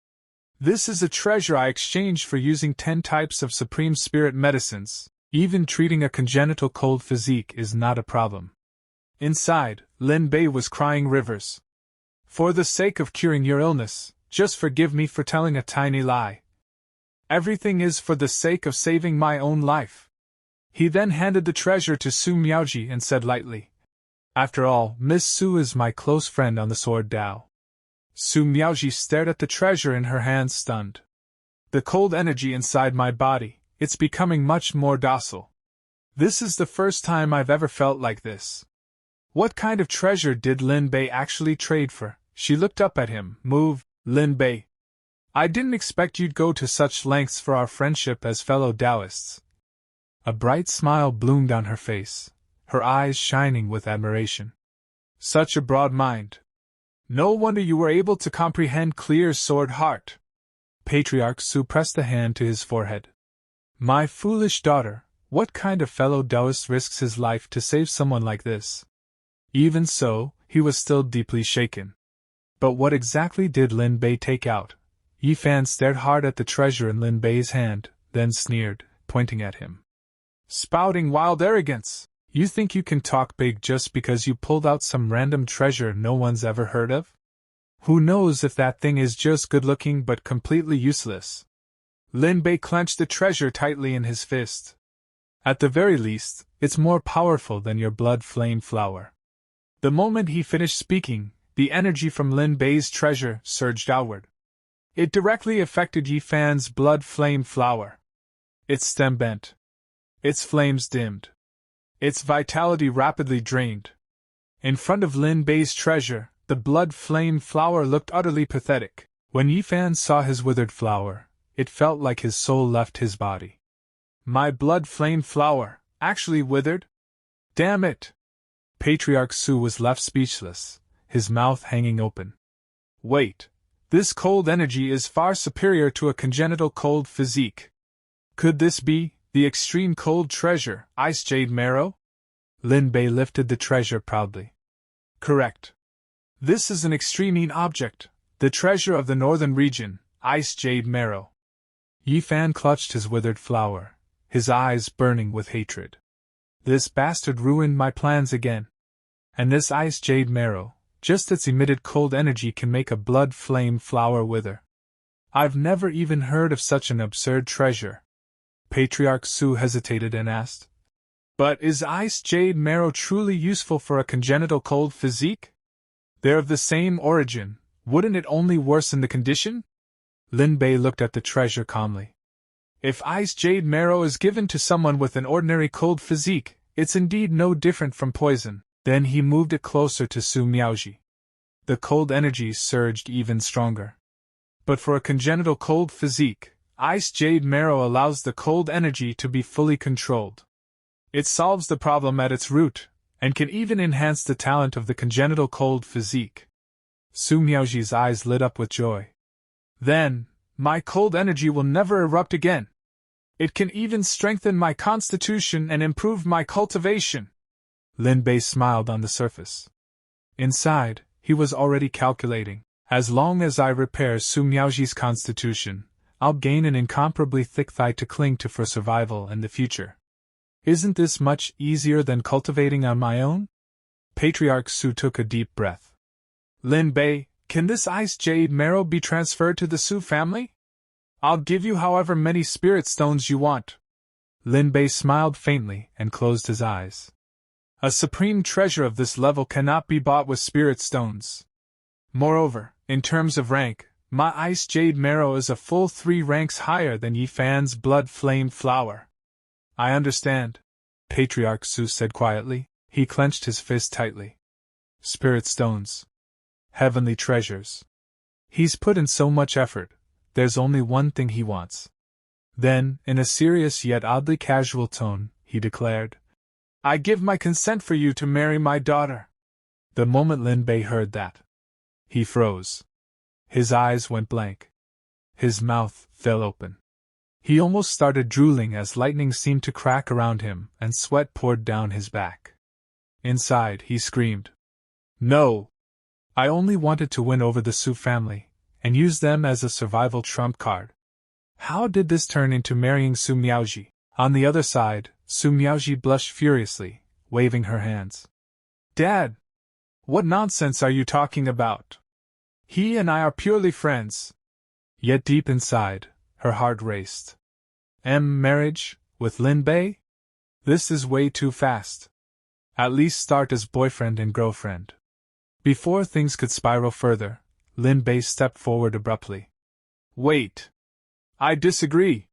"This is a treasure I exchanged for using 10 types of supreme spirit medicines. Even treating a congenital cold physique is not a problem." Inside, Lin Bei was crying rivers. "For the sake of curing your illness, just forgive me for telling a tiny lie. Everything is for the sake of saving my own life." He then handed the treasure to Su Miaoji and said lightly, "After all, Miss Su is my close friend on the sword Dao." Su Miaoji stared at the treasure in her hands stunned. "The cold energy inside my body, it's becoming much more docile. This is the first time I've ever felt like this. What kind of treasure did Lin Bei actually trade for?" She looked up at him, moved. "Lin Bei, I didn't expect you'd go to such lengths for our friendship as fellow Taoists." A bright smile bloomed on her face, her eyes shining with admiration. "Such a broad mind. No wonder you were able to comprehend clear sword heart." Patriarch Su pressed a hand to his forehead. "My foolish daughter, what kind of fellow Taoist risks his life to save someone like this?" Even so, he was still deeply shaken. But what exactly did Lin Bei take out? Yifan stared hard at the treasure in Lin Bei's hand, then sneered, pointing at him. "Spouting wild arrogance! You think you can talk big just because you pulled out some random treasure no one's ever heard of? Who knows if that thing is just good-looking but completely useless?" Lin Bei clenched the treasure tightly in his fist. "At the very least, it's more powerful than your blood flame flower." The moment he finished speaking, the energy from Lin Bei's treasure surged outward. It directly affected Yifan's blood flame flower. Its stem bent. Its flames dimmed. Its vitality rapidly drained. In front of Lin Bei's treasure, the blood flame flower looked utterly pathetic. When Yifan saw his withered flower, it felt like his soul left his body. "My blood flame flower, actually withered? Damn it!" Patriarch Su was left speechless, his mouth hanging open. Wait. This cold energy is far superior to a congenital cold physique. Could this be the extreme cold treasure, Ice Jade Marrow? Lin Bei lifted the treasure proudly. Correct. This is an extreme object, the treasure of the northern region, Ice Jade Marrow. Yi Fan clutched his withered flower, his eyes burning with hatred. This bastard ruined my plans again. And this Ice Jade Marrow, just its emitted cold energy can make a blood flame flower wither. I've never even heard of such an absurd treasure. Patriarch Su hesitated and asked, But is Ice Jade Marrow truly useful for a congenital cold physique? They're of the same origin, wouldn't it only worsen the condition? Lin Bei looked at the treasure calmly. If Ice Jade Marrow is given to someone with an ordinary cold physique, it's indeed no different from poison. Then he moved it closer to Su Miaoji. The cold energy surged even stronger. But for a congenital cold physique, Ice Jade Marrow allows the cold energy to be fully controlled. It solves the problem at its root, and can even enhance the talent of the congenital cold physique. Su Miaoji's eyes lit up with joy. Then, my cold energy will never erupt again. It can even strengthen my constitution and improve my cultivation. Lin Bei smiled on the surface. Inside, he was already calculating. As long as I repair Su Miaoji's constitution, I'll gain an incomparably thick thigh to cling to for survival in the future. Isn't this much easier than cultivating on my own? Patriarch Su took a deep breath. Lin Bei, can this Ice Jade Marrow be transferred to the Su family? I'll give you however many spirit stones you want. Lin Bei smiled faintly and closed his eyes. A supreme treasure of this level cannot be bought with spirit stones. Moreover, in terms of rank, my Ice Jade Marrow is a full 3 ranks higher than Yi Fan's Blood Flame Flower. I understand, Patriarch Su said quietly. He clenched his fist tightly. Spirit stones. Heavenly treasures. He's put in so much effort, there's only one thing he wants. Then, in a serious yet oddly casual tone, he declared, I give my consent for you to marry my daughter. The moment Lin Bei heard that, he froze. His eyes went blank. His mouth fell open. He almost started drooling as lightning seemed to crack around him and sweat poured down his back. Inside, he screamed, No! I only wanted to win over the Su family, and use them as a survival trump card. How did this turn into marrying Su Miaoji? On the other side, Su Miaoji blushed furiously, waving her hands. Dad! What nonsense are you talking about? He and I are purely friends. Yet deep inside, her heart raced. Marriage, with Lin Bei? This is way too fast. At least start as boyfriend and girlfriend. Before things could spiral further, Lin Bei stepped forward abruptly. Wait! I disagree.